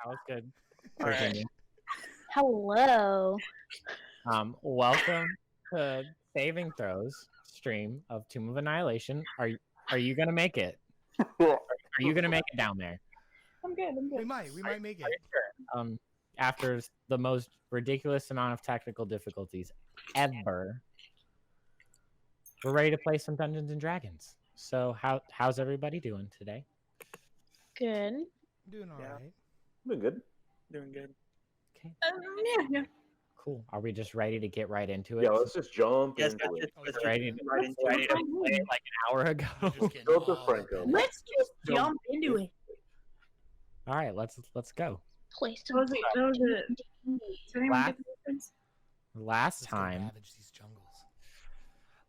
That was good. All right. Continue. Hello. Welcome to Saving Throws stream of Tomb of Annihilation. Are you gonna make it? Are you gonna make it down there? I'm good. We might make it. After the most ridiculous amount of technical difficulties ever, we're ready to play some Dungeons and Dragons. So how's everybody doing today? Good. Doing all right. Doing good. Doing good. Okay, Yeah. cool. Are we just ready to get right into it? Yeah, let's just jump Yes, into it. let's Let's ready, right into ready it. to play it like an hour ago. Just getting Go to all Franco. up in it. Let's just jump into it. All right, let's go. Play some. What was it? Does anyone Last- get the reference? Last Let's go time, ravage these jungles.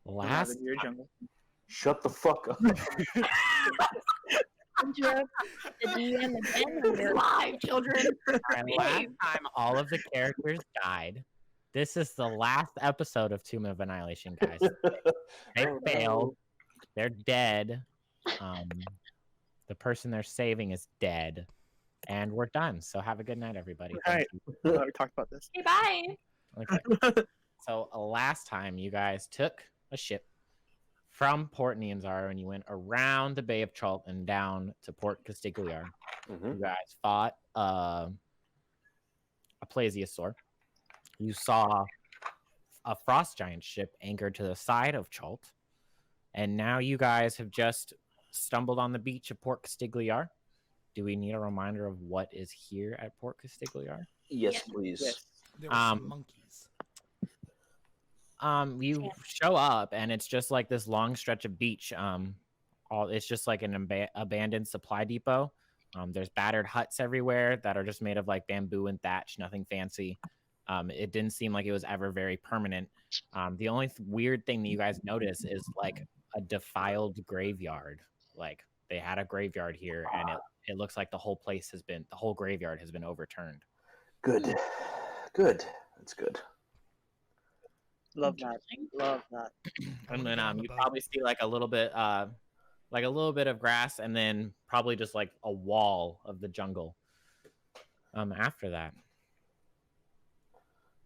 last Your jungle. Shut the fuck up. Interrupt the DM again. We're live, children. And last time all of the characters died. This is the last episode of Tomb of Annihilation, guys. They failed. They're dead. The person they're saving is dead. And we're done. So have a good night, everybody. Right. We talked about this. Okay, bye. Okay. So last time you guys took a ship from Port Nianzaro and you went around the Bay of Chult and down to Port Castigliar. You guys fought a plesiosaur. You saw a frost giant ship anchored to the side of Chult. And now you guys have just stumbled on the beach of Port Castigliar. Do we need a reminder of what is here at Port Castigliar? Yes, please. Yes. There were some monkeys. You show up and it's just like this long stretch of beach. It's just like an abandoned supply depot. There's battered huts everywhere that are just made of like bamboo and thatch, nothing fancy. It didn't seem like it was ever very permanent. The only weird thing that you guys notice is like a defiled graveyard. Like they had a graveyard here and it looks like the whole graveyard has been overturned. Good. Good. That's good. Love that. Love that. And then you probably see like a little bit of grass and then probably just like a wall of the jungle after that.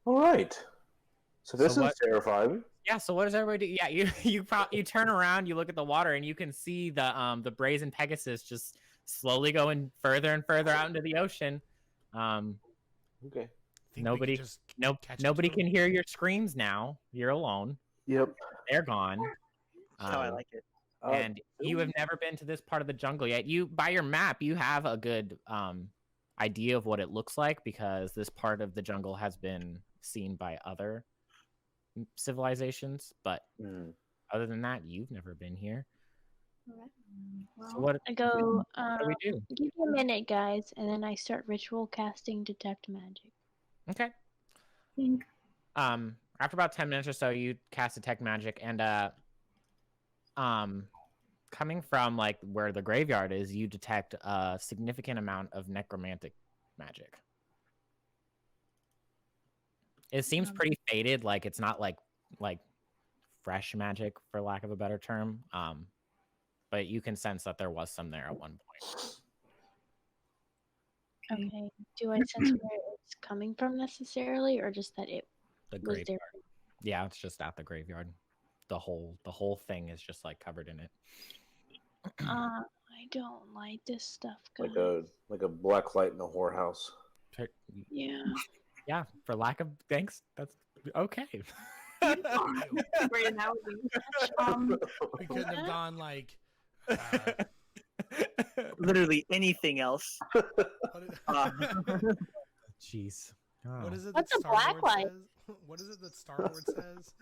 All right. So this So is terrifying. Yeah, so what does everybody do? Yeah, you turn around, you look at the water, and you can see the brazen Pegasus just slowly going further and further out into the ocean. Okay. Nobody can hear your screams now. You're alone. Yep. They're gone. That's how I like it. And you have never been to this part of the jungle yet. By your map, you have a good idea of what it looks like because this part of the jungle has been seen by other civilizations. But other than that, you've never been here. Well, So what I go. do we do? Give me a minute, guys, and then I start ritual casting detect magic. Okay. Think. After about 10 minutes or so, you cast detect magic, and coming from like where the graveyard is, you detect a significant amount of necromantic magic. It seems pretty faded, like it's not like fresh magic, for lack of a better term. But you can sense that there was some there at one point. Okay. Do I sense where it's coming from necessarily, or just that it The was there? graveyard. Yeah, it's just at the graveyard. The whole thing is just like covered in it. I don't like this stuff, guys. Like a black light in a whorehouse. Yeah. Yeah, for lack of thanks, that's okay. Great analogy. We couldn't have gone like. Literally anything else. Jeez. What is it What's that a black Star-Lord light? says? What is it that Star-Lord says?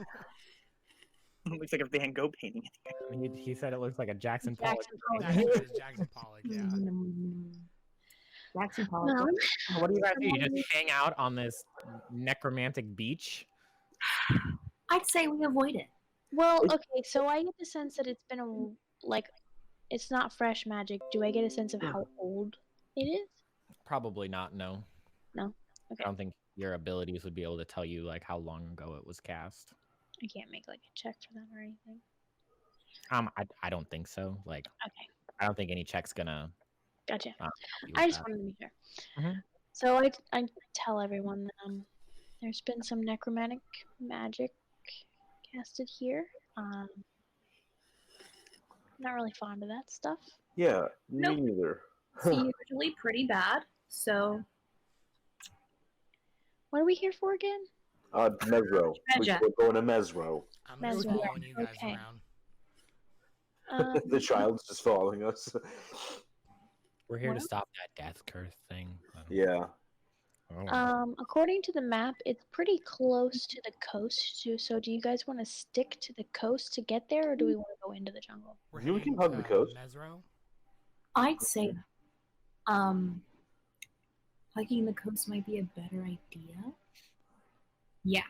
Looks like a Van Gogh painting. He said it looks like a Jackson Pollock. Jackson Pollock, yeah. Jackson Pollock. No. What do you guys do? You just hang out on this necromantic beach? I'd say we avoid it. Well, okay, so I get the sense that it's been it's not fresh magic. Do I get a sense of how old it is? Probably not, no. No? Okay. I don't think your abilities would be able to tell you like how long ago it was cast. I can't make like a check for that or anything. I don't think so. Like Okay. I don't think any check's gonna Gotcha. help you I with just that. wanted to be sure. So I tell everyone that there's been some necromantic magic casted here. Not really fond of that stuff. Yeah, me Nope. neither. It's usually pretty bad, so What are we here for again? Mezro. Treasure. We're going to Mezro. I'm just Mezro. following you guys Okay. around. The child's just following us. We're here to What? stop that death curse thing. Yeah. Oh. According to the map, it's pretty close to the coast too. So do you guys want to stick to the coast to get there, or do we want to go into the jungle? We're You heading can hug the to coast. Mezro. I'd say hiking the coast might be a better idea. Yeah.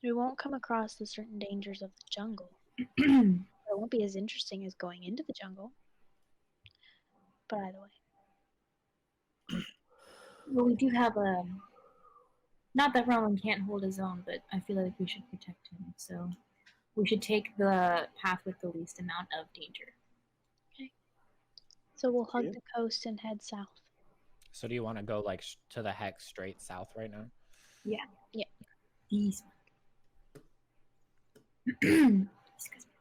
We won't come across the certain dangers of the jungle. Well, It won't be as interesting as going into the jungle. But either way. we do have a. Not that Rowan can't hold his own, but I feel like we should protect him. So we should take the path with the least amount of danger. So we'll hug Yeah. the coast and head south. So do you want to go like to the hex straight south right now? Yeah. Yeah. These. Excuse me.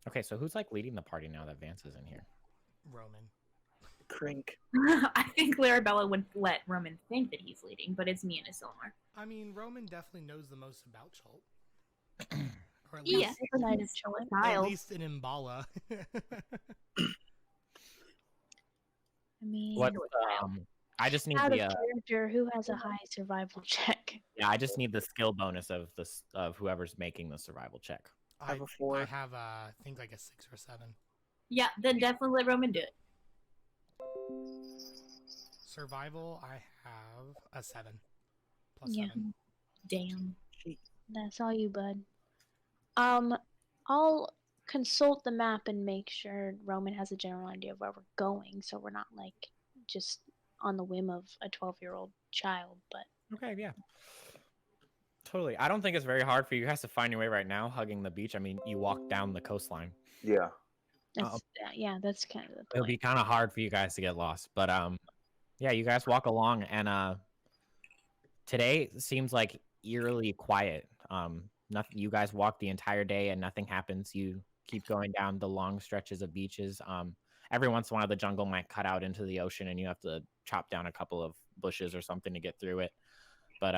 Okay, so who's like leading the party now that Vance is in here? Roman. Crink. I think Larabella would let Roman think that he's leading, but it's me and Isilmar. I mean, Roman definitely knows the most about Chult. Or at Yeah, least, Side of he's Chult. a at child. least in Imbala. I mean, What? I just need out the of character, who has a high survival check? yeah. I just need the skill bonus of this of whoever's making the survival check. I have a 4. I have I think like a 6 or 7. Yeah, then definitely let Roman do it. Survival, I have a 7. Plus Yeah. 7. Damn. That's all you, bud. I'll consult the map and make sure Roman has a general idea of where we're going, so we're not like just on the whim of a 12-year-old child. But Okay, yeah. Totally. I don't think it's very hard for you guys to find your way right now, hugging the beach. I mean, you walk down the coastline. Yeah. that's yeah, that's kind of the It'll be point. kind of hard for you guys to get lost, but yeah, you guys walk along, and today seems like eerily quiet. Nothing. You guys walk the entire day, and nothing happens. You keep going down the long stretches of beaches. Every once in a while, the jungle might cut out into the ocean, and you have to chop down a couple of bushes or something to get through it. But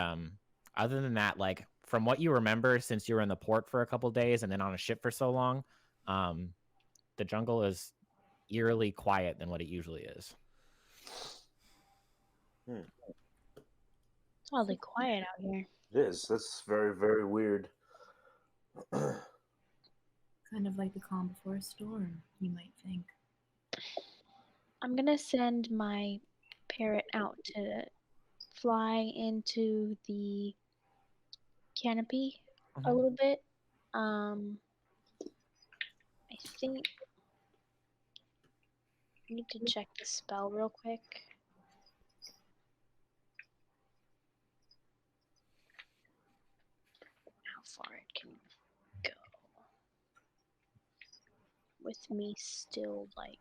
other than that, like from what you remember, since you were in the port for a couple days and then on a ship for so long, the jungle is eerily quiet than what it usually is. It's oddly quiet out here. It is. That's very, very weird. Kind of like the calm before a storm, you might think. I'm gonna send my parrot out to fly into the canopy a little bit. I think I need to check the spell real quick. How far it can go with me still like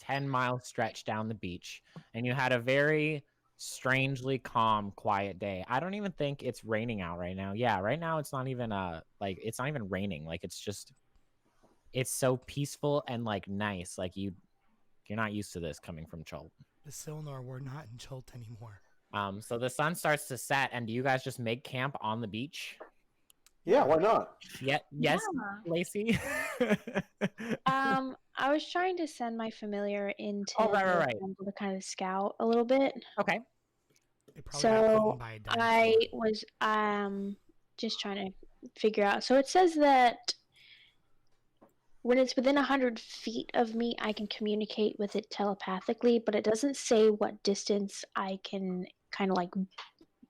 10-mile stretch down the beach, and you had a very strangely calm, quiet day. I don't even think it's raining out right now. Yeah, right now it's not even like it's not even raining. Like it's so peaceful and like nice. Like you're not used to this coming from Chult. The Silnor, we're not in Chult anymore. So the sun starts to set, and do you guys just make camp on the beach? Yeah, why not? Yes, Yeah. Lacey. I was trying to send my familiar into Oh, right. the jungle to kind of scout a little bit. Okay. It probably got So eaten by a dinosaur. I was just trying to figure out. So it says that when it's within 100 feet of me, I can communicate with it telepathically, but it doesn't say what distance I can kind of like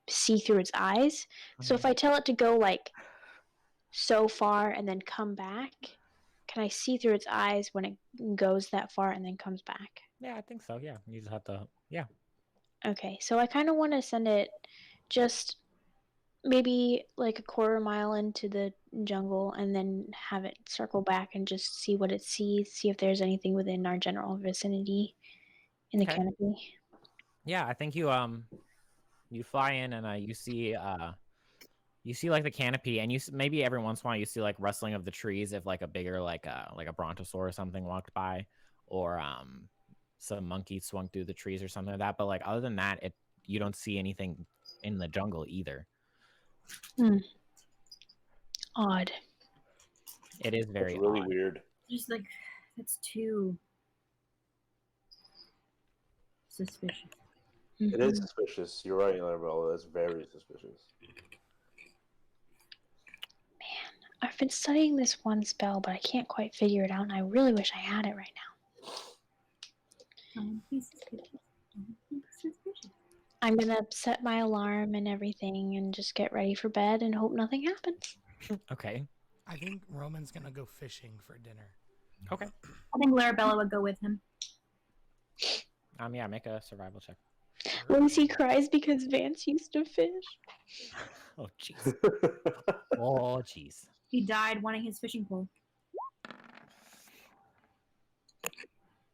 see through its eyes. So if I tell it to go like so far and then come back, can I see through its eyes when it goes that far and then comes back? Yeah, I think so. Yeah, you just have to. Yeah. Okay, so I kind of want to send it just maybe like a quarter mile into the jungle and then have it circle back and just see what it sees, see if there's anything within our general vicinity in the Okay. canopy. Yeah, I think you fly in and you see like the canopy, and maybe every once in a while you see like rustling of the trees if like a bigger like a brontosaur or something walked by, or some monkey swung through the trees or something like that. But like other than that, you don't see anything in the jungle either. Odd. It is very That's really odd. weird. Just like that's too suspicious. It is suspicious. You're right, Arabella. That's very suspicious. I've been studying this one spell, but I can't quite figure it out, and I really wish I had it right now. He's suspicious. He's suspicious. I'm gonna set my alarm and everything and just get ready for bed and hope nothing happens. Okay. I think Roman's gonna go fishing for dinner. Okay. I think Larabella would go with him. Yeah, make a survival check. Lucy cries because Vance used to fish. Oh jeez. Oh jeez. He died wanting his fishing pole.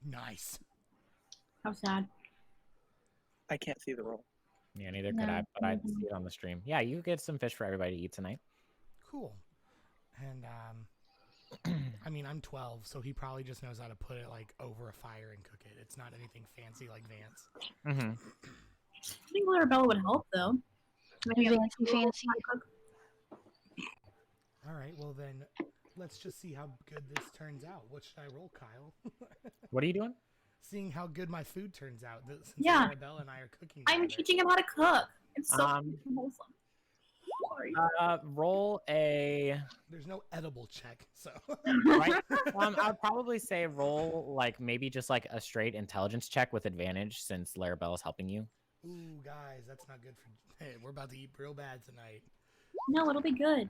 Nice. How sad. I can't see the roll. Yeah, neither could I, but I'd see it on the stream. Yeah, you get some fish for everybody to eat tonight. Cool. And I mean, I'm 12, so he probably just knows how to put it like over a fire and cook it. It's not anything fancy like Vance. Mm-hmm. I think Larabella would help though. Fancy. All right, well then, let's just see how good this turns out. What should I roll, Kyle? What are you doing? Seeing how good my food turns out. Since Yeah. Arabella and I are cooking I'm together. teaching him how to cook. It's so wholesome. Sorry. Roll a. There's no edible check, so. Right. I'd probably say roll like maybe just like a straight intelligence check with advantage since Larabella's helping you. Ooh, guys, that's not good for. Hey, we're about to eat real bad tonight. No, it'll be good.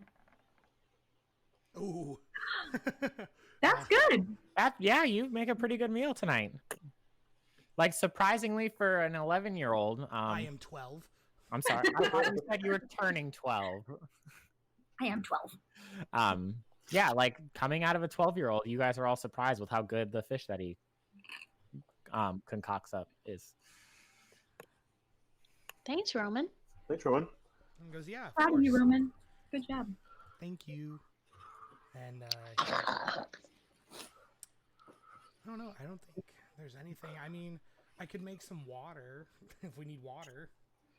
Ooh. That's good. Yeah, you make a pretty good meal tonight. Like surprisingly for an 11-year-old. I am 12. I'm sorry. I thought you said you were turning 12. I am 12. Yeah, like coming out of a 12-year-old, you guys are all surprised with how good the fish that he concocts up is. Thanks, Roman. Thanks, Roman. And he goes, yeah, of Proud of you, course. Roman. Good job. Thank you. And I don't know. I don't think there's anything. I mean, I could make some water if we need water.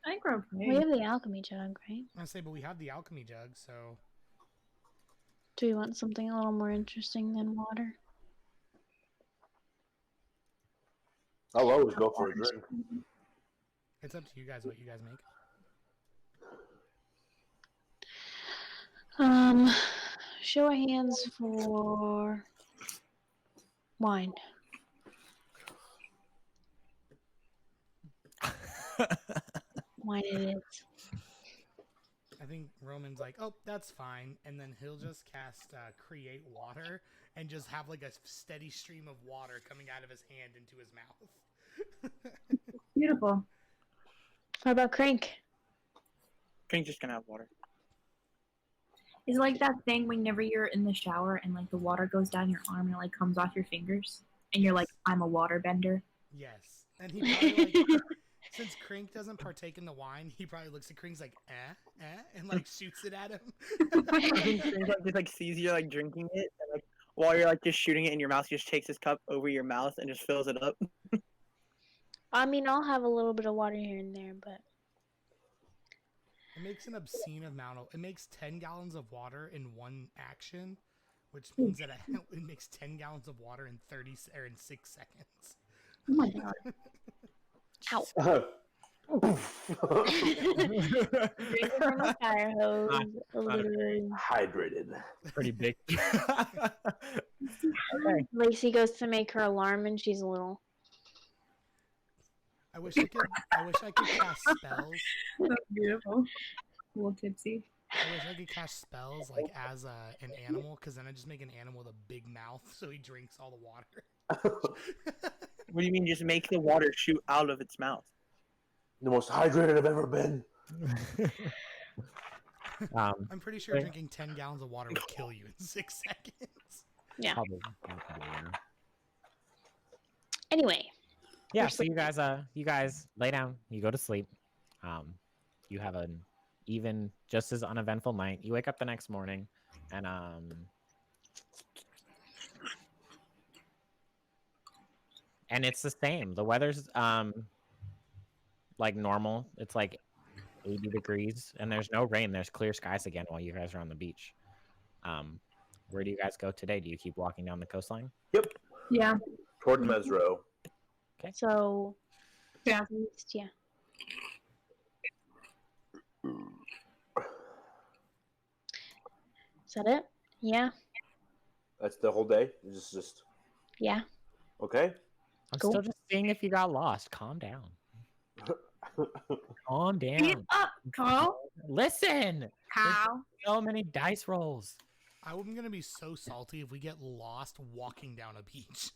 I think we're okay. We have the alchemy jug, right? I say, but we have the alchemy jug, so. Do we want something a little more interesting than water? I'll always go for a drink. It's up to you guys what you guys make. Show of hands for wine. Wine it is. I think Roman's like, oh, that's fine. And then he'll just cast Create Water and just have like a steady stream of water coming out of his hand into his mouth. Beautiful. What about Crank? Pink's just gonna have water. Is it like that thing whenever you're in the shower and like the water goes down your arm and it like comes off your fingers and you're like, I'm a water bender? Yes. And he probably like, since Crink doesn't partake in the wine, he probably looks at Crink's like, and like shoots it at him. I think Pink just like sees you like drinking it, and like while you're like just shooting it in your mouth, he just takes his cup over your mouth and just fills it up. I mean, I'll have a little bit of water here and there, but It makes an obscene amount of. It makes 10 gallons of water in one action, which means that it makes 10 gallons of water in 6 seconds. Oh my god. ow. From a fire hose, literally. Hydrated. Pretty big. Lacey goes to make her alarm, and she's a little. I wish I could cast spells. That's beautiful. A little tipsy. I wish I could cast spells like as an animal, because then I just make an animal with a big mouth, so he drinks all the water. What do you mean? Just make the water shoot out of its mouth? The most hydrated I've ever been. I'm pretty sure drinking 10 gallons of water would kill you in 6 seconds. Yeah. Probably, yeah. Anyway. Yeah, We're so you guys lay down, you go to sleep. You have an even just as uneventful night. You wake up the next morning and it's the same. The weather's like normal. It's like 80 degrees and there's no rain. There's clear skies again while you guys are on the beach. Where do you guys go today? Do you keep walking down the coastline? Yep. Yeah. Toward Mezro. So, Yeah. yeah. Is that it? Yeah. That's the whole day? It's just Yeah. okay. I'm Cool. still just seeing if you got lost. Calm down. Calm Get down. up, Carl. Listen. How? So many dice rolls. I'm gonna be so salty if we get lost walking down a beach.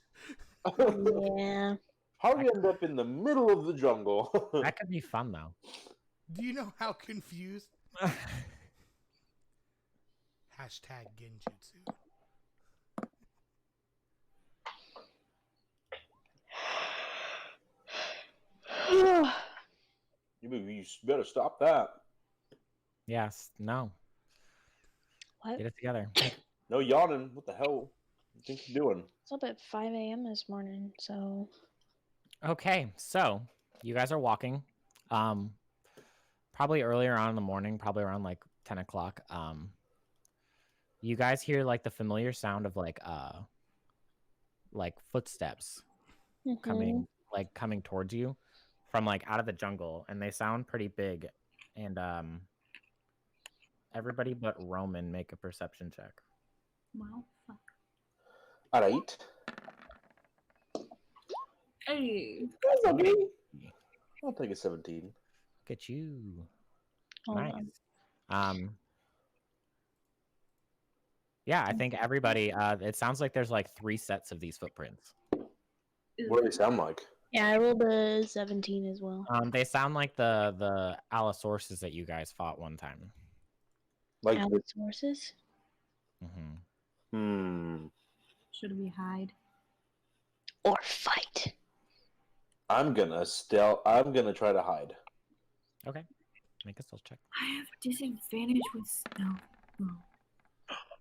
Yeah. How do you end up in the middle of the jungle? That could be fun though. Do you know how confused? Hashtag Genjutsu. You better stop that. Yes. No. What? Get it together. No yawning. What the hell? You think you're doing? It's up at 5 a.m. this morning, so Okay, so you guys are walking. Probably earlier on in the morning, probably around like 10 o'clock. You guys hear like the familiar sound of like footsteps coming towards you from like out of the jungle, and they sound pretty big. And everybody but Roman make a perception check. Wow. Fuck. All right. Hey. That's okay. I'll take a 17. Look at you. Hold Nice. on. Yeah, I think everybody. It sounds like there's like 3 sets of these footprints. What do they sound like? Yeah, I rolled a 17 as well. They sound like the Allosaurus that you guys fought one time. Like, Sources? Mm-hmm. Should we hide? Or fight. I'm gonna try to hide. Okay, make a stealth check. I have disadvantage with stealth. Oh.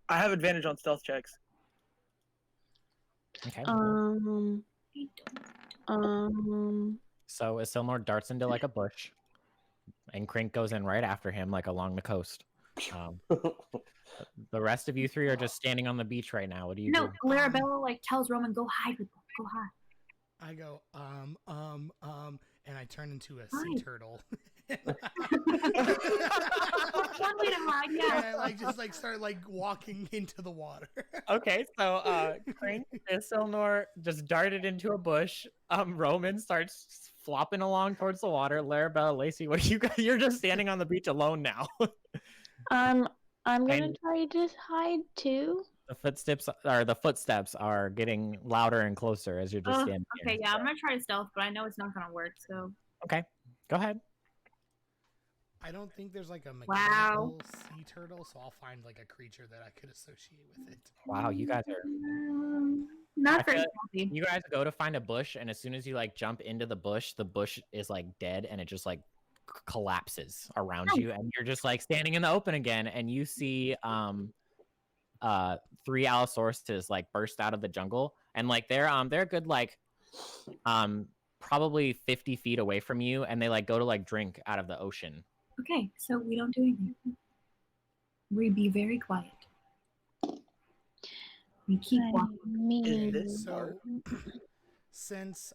I have advantage on stealth checks. Okay. So Isilmor darts into like a bush, and Krink goes in right after him, like along the coast. The rest of you 3 are just standing on the beach right now. What do you do? No, Larabella like tells Roman, "Go hide with them. Go hide." I go, and I turn into a sea turtle. That's one way to hide, yeah. And I just start walking into the water. Okay, so Krink and Isilmor just darted into a bush. Roman starts flopping along towards the water. Larabella, Lacey, what are you guys? You're just standing on the beach alone now. I'm gonna And- try to hide too. The footsteps are getting louder and closer as you're just standing Okay, here. yeah, I'm gonna try to stealth, but I know it's not gonna work. So Okay, go ahead. I don't think there's like a Wow. mechanical sea turtle, so I'll find like a creature that I could associate with it. Wow, you guys are. not I very feel stealthy. You guys go to find a bush, and as soon as you like jump into the bush is like dead, and it just like collapses around you, and you're just like standing in the open again, and you see 3 Allosaurus like burst out of the jungle, and like they're a good like probably 50 feet away from you, and they like go to like drink out of the ocean. Okay, so we don't do anything. We be very quiet. We keep walking. So, since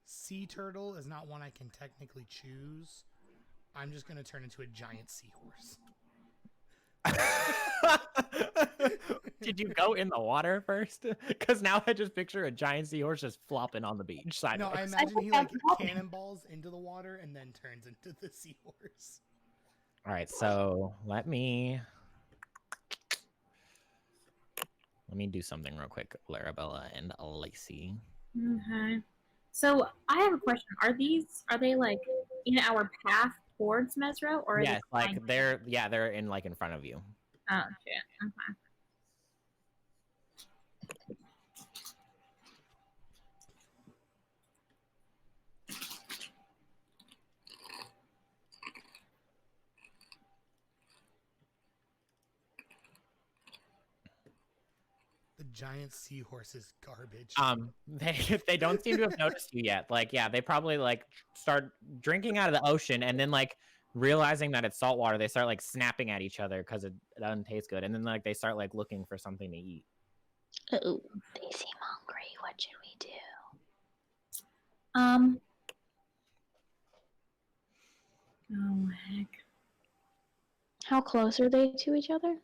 sea turtle is not one I can technically choose, I'm just gonna turn into a giant seahorse. Did you go in the water first? Because now I just picture a giant seahorse just flopping on the beach. No, Sideways. I imagine he like cannonballs into the water and then turns into the seahorse. All right, so let me do something real quick, Larabella and Lacey. Okay. So I have a question. Are they like in our path towards Mezro, or is Yeah, it like behind him? they're in like in front of you. Oh shit. Okay. The giant seahorse is garbage. They don't seem to have noticed you yet. Like, yeah, they probably like start drinking out of the ocean, and then like realizing that it's salt water, they start like snapping at each other because it doesn't taste good, and then like they start like looking for something to eat. Oh, they seem hungry. What should we do? Oh heck. How close are they to each other?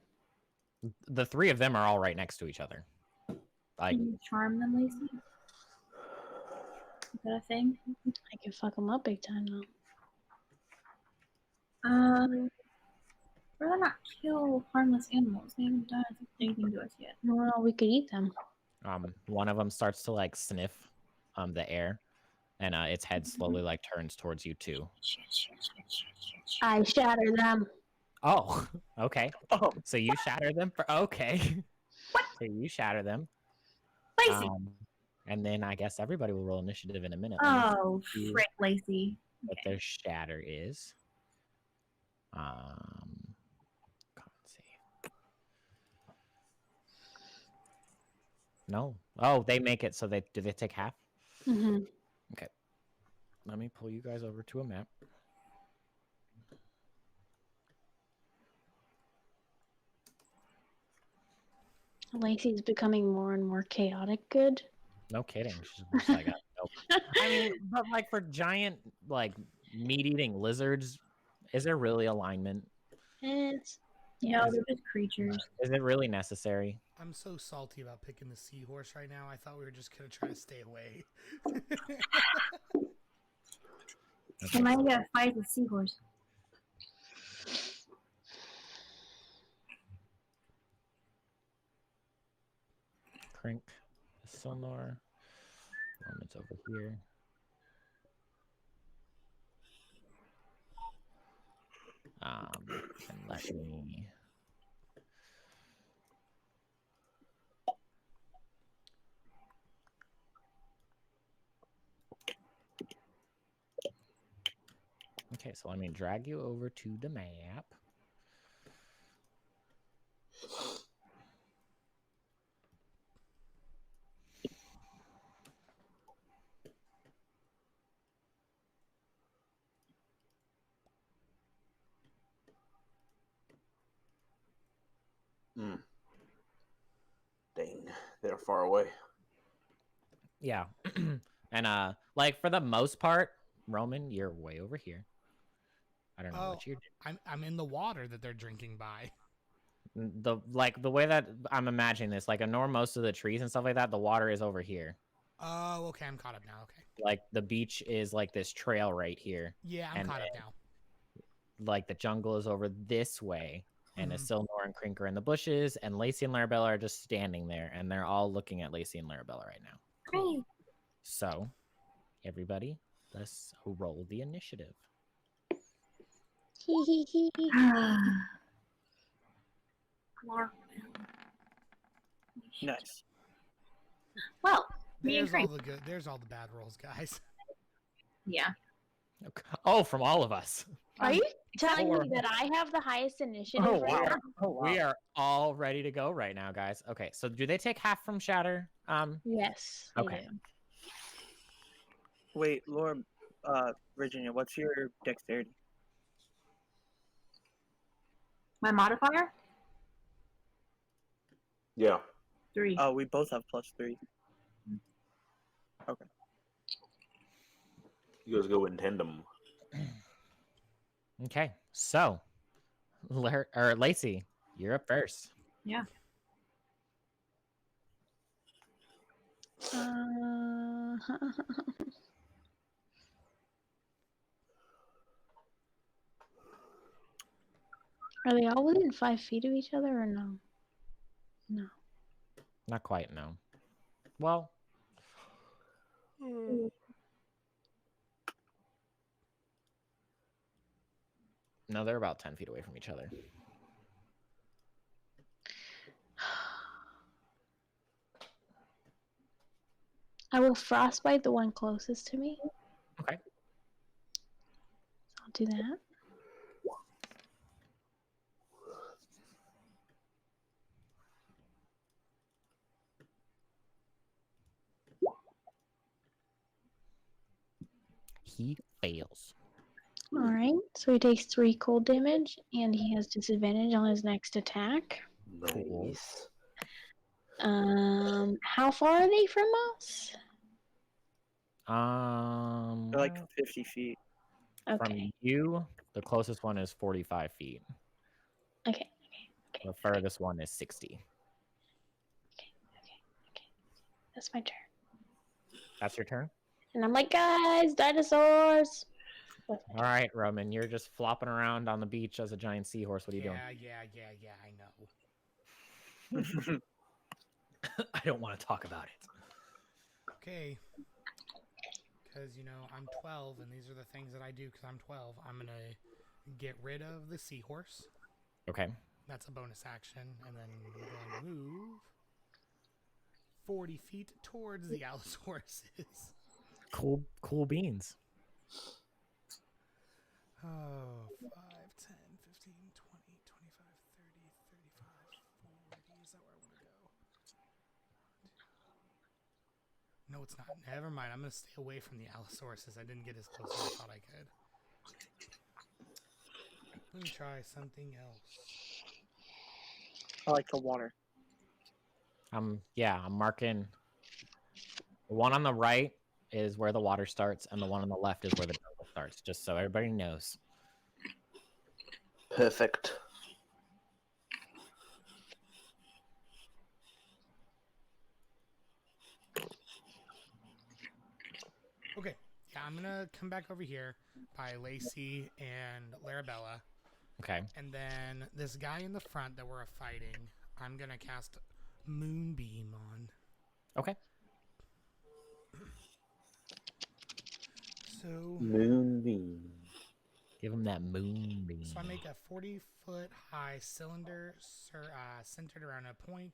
The three of them are all right next to each other. Like, Can you charm them, Lacey? Is that a thing? I can fuck them up big time though. Rather not kill harmless animals. They haven't done anything to us yet. Well, we could eat them. one of them starts to like sniff the air, and its head slowly like turns towards you too. I shatter them. Oh, okay. Oh, So you shatter them for okay. What? So you shatter them. Lacey! And then I guess everybody will roll initiative in a minute. Oh, frick, Lacey. What Okay. their shatter is. Let's see. No. Oh, they make it. So do they take half? Mm-hmm. Okay. Let me pull you guys over to a map. Lacey's becoming more and more chaotic good. No kidding. She's just like, nope. I mean, but like for giant like meat-eating lizards, is there really alignment? It's No, they're just creatures. Is it really necessary? I'm so salty about picking the seahorse right now. I thought we were just gonna try to stay away. Am I gonna fight the seahorse? Crink, the Sonar. It's over here. And let me. Okay, so let me drag you over to the map. Dang, they're far away. Yeah. And like for the most part, Roman, you're way over here. I don't know what you're doing. I'm in the water that they're drinking by. The way that I'm imagining this, like ignore most of the trees and stuff like that, the water is over here. Oh, okay, I'm caught up now. Okay. Like the beach is like this trail right here. Yeah, I'm caught up now. Like the jungle is over this way, and it's still Nor and Crinker in the bushes, and Lacey and Larabella are just standing there, and they're all looking at Lacey and Larabella right now. Great. So, everybody, let's roll the initiative. nice. Well, me and There's all Frank. the good. There's all the bad rolls, guys. Yeah. Oh, from all of us. Are you telling four. me that I have the highest initiative? Oh, right wow. now? Oh, wow. We are all ready to go right now, guys. Okay, so do they take half from Shatter? Yes. they Okay. do. Wait, Laura, Virginia, what's your dexterity? My modifier? Yeah. 3. Oh, we both have +3. Okay. You guys go in tandem. Okay, so Lacey, you're up first. Yeah. Are they all within 5 feet of each other or no? No. Not quite, no. Well, No, they're about 10 feet away from each other. I will frostbite the one closest to me. Okay. I'll do that. He fails. Alright, so he takes 3 cold damage, and he has disadvantage on his next attack. Nice. How far are they from us? They're like 50 feet. Okay, From you, the closest one is 45 feet. okay. The furthest one is 60. That's my turn. That's your turn? And I'm like, guys, dinosaurs! All right, Roman, you're just flopping around on the beach as a giant seahorse. What are you doing? Yeah, I know. I don't want to talk about it. Okay. Because, you know, I'm 12, and these are the things that I do because I'm 12. I'm going to get rid of the seahorse. Okay. That's a bonus action. And then we're going to move 40 feet towards the Allosauruses. Cool beans. Oh, 5, 10, 15, 20, 25, 30, 35, 40. Is that where I want to go? No, it's not. Never mind. I'm going to stay away from the Allosauruses. I didn't get as close as I thought I could. Let me try something else. I like the water. Yeah, I'm marking. The one on the right is where the water starts, and the one on the left is where the jungle starts, just so everybody knows. Perfect. Okay. Yeah, I'm going to come back over here by Lacey and Larabella. Okay. And then this guy in the front that we're fighting, I'm going to cast Moonbeam on. Okay. So Moonbeam. Give him that moonbeam. I make a 40-foot high cylinder centered around a point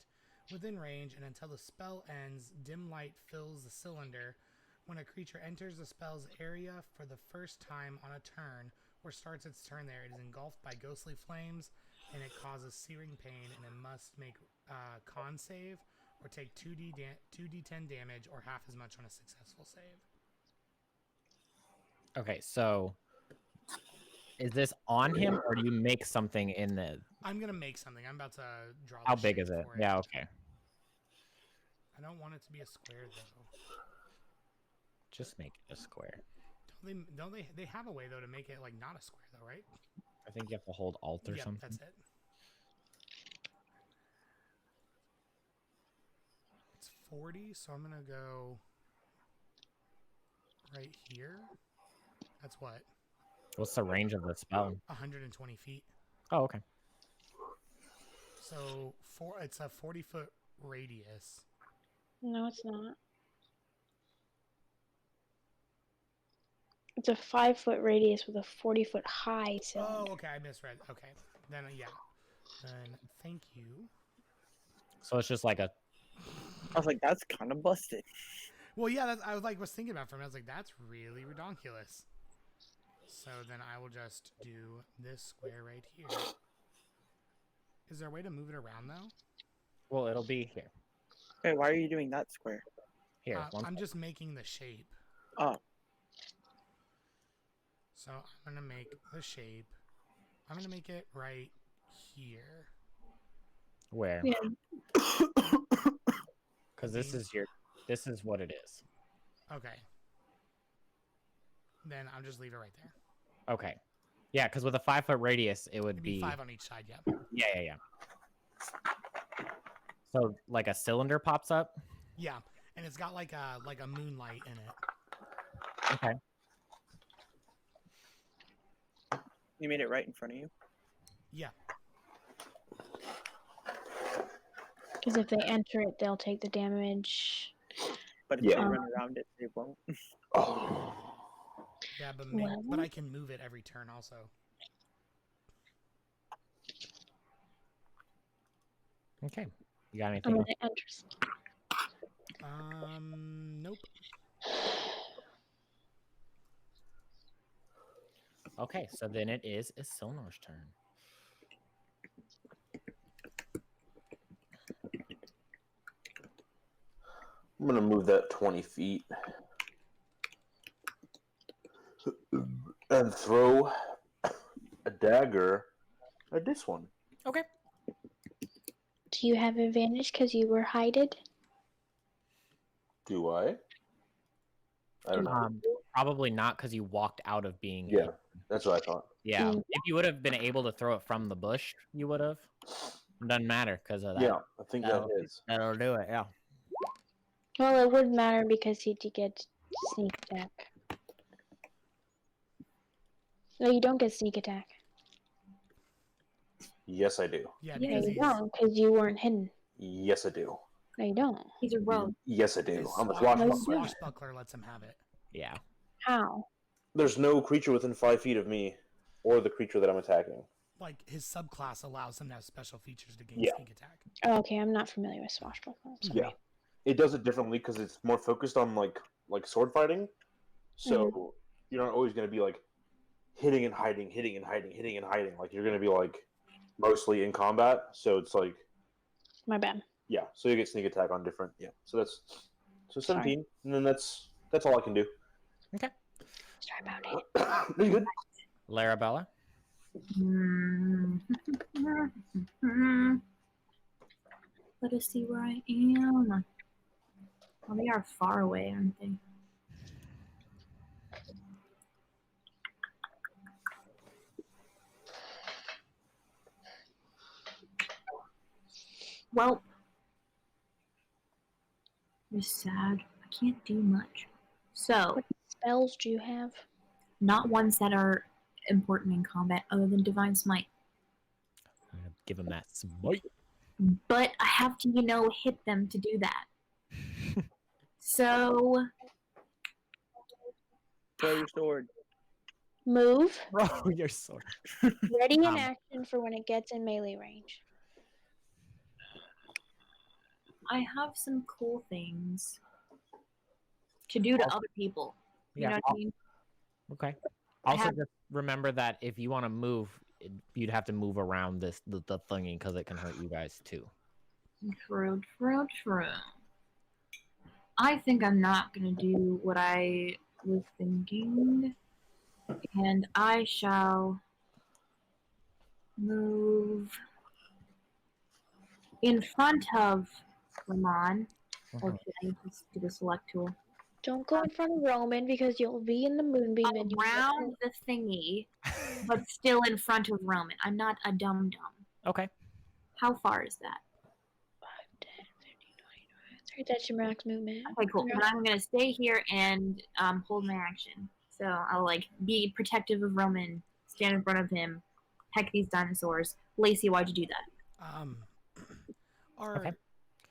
within range, and until the spell ends, dim light fills the cylinder. When a creature enters the spell's area for the first time on a turn, or starts its turn there, it is engulfed by ghostly flames, and it causes searing pain, and it must make con save, or take 2d10 damage, or half as much on a successful save. Okay, so is this on him, or do you make something in the... I'm going to make something. I'm about to draw the How big shape is it? for Yeah, okay. I don't want it to be a square, though. Just make it a square. Don't they have a way, though, to make it, like, not a square, though, right? I think you have to hold Alt or Yep, something. that's it. It's 40, so I'm going to go right here. That's what? What's the range of the spell? 120 feet. Oh, okay. So it's a 40-foot radius. No, it's not. It's a 5-foot radius with a 40-foot high cylinder. Oh, okay, I misread. Okay, then yeah. Then thank you. So it's just like a... I was like, that's kind of busted. Well, yeah, I was thinking about it for a minute. I was like, that's really redonkulous. So then I will just do this square right here. Is there a way to move it around, though? Well, it'll be here. Hey, why are you doing that square? Here. I'm just making the shape. Oh. So I'm going to make the shape. I'm going to make it right here. Where? Yeah. Because this is what it is. Okay. Then I'll just leave it right there. Okay. Yeah, because with a 5-foot radius, it would It'd be... 5 on each side, yeah. Yeah. So, like a cylinder pops up? Yeah, and it's got like a moonlight in it. Okay. You made it right in front of you? Yeah. Because if they enter it, they'll take the damage. But if Yeah. they run around it, they won't. Oh. Yeah, but Well- but I can move it every turn also. Okay. You got I'm anything else? gonna enter. Nope. Okay, so then it is Isilnor's turn. I'm gonna move that 20 feet and throw a dagger at this one. Okay. Do you have advantage because you were hided? Do I? I don't know. Probably not because you walked out of being. Yeah, that's what I thought. Yeah. Mm. If you would have been able to throw it from the bush, you would have. Doesn't matter because of that. Yeah, I think that is. That'll do it. Yeah. Well, it would matter because he did get sneak attack. No, you don't get sneak attack. Yes, I do. Yeah, Yeah, No, because you he's don't, because you weren't hidden. Yes, I do. No, you don't. He's a rogue. Yes, I do. his I'm a his swashbuckler. swashbuckler lets him have it. Yeah. How? There's no creature within 5 feet of me or the creature that I'm attacking. Like his subclass allows him to have special features to gain Yeah. sneak attack. Oh, okay, I'm not familiar with swashbuckler. I'm sorry. Yeah, it does it differently because it's more focused on like sword fighting. So you're not always going to be like hitting and hiding, hitting and hiding, hitting and hiding. Like you're going to be like mostly in combat. So it's like My bad. yeah. So you get sneak attack on different. Yeah. So that's 17, Sorry. and then that's all I can do. Sorry about it. Are you good? Larabella. Let us see where I am. Well, they are far away, aren't they? Well, it's sad. I can't do much. So, What spells do you have? not ones that are important in combat other than Divine Smite. I'm gonna give him that smite. But I have to, hit them to do that. So, Throw your sword. Move. Throw your sword. Ready in Um, action for when it gets in melee range. I have some cool things to do to other people. You Yeah. know what I mean? Okay. I Also, have- just remember that if you want to move, you'd have to move around the thingy because it can hurt you guys too. True. I think I'm not gonna do what I was thinking, and I shall move in front of Ramon. Or should I just do the select tool? Don't go in front of Roman because you'll be in the moonbeam and you Around the thingy, but still in front of Roman. I'm not a dum dum. Okay. How far is that? 5, 10, 15, 20, 30. That's your max movement. Okay, cool. Then I'm gonna stay here and hold my action. So I'll be protective of Roman, stand in front of him, heck these dinosaurs. Lacey, why'd you do that? Are Okay.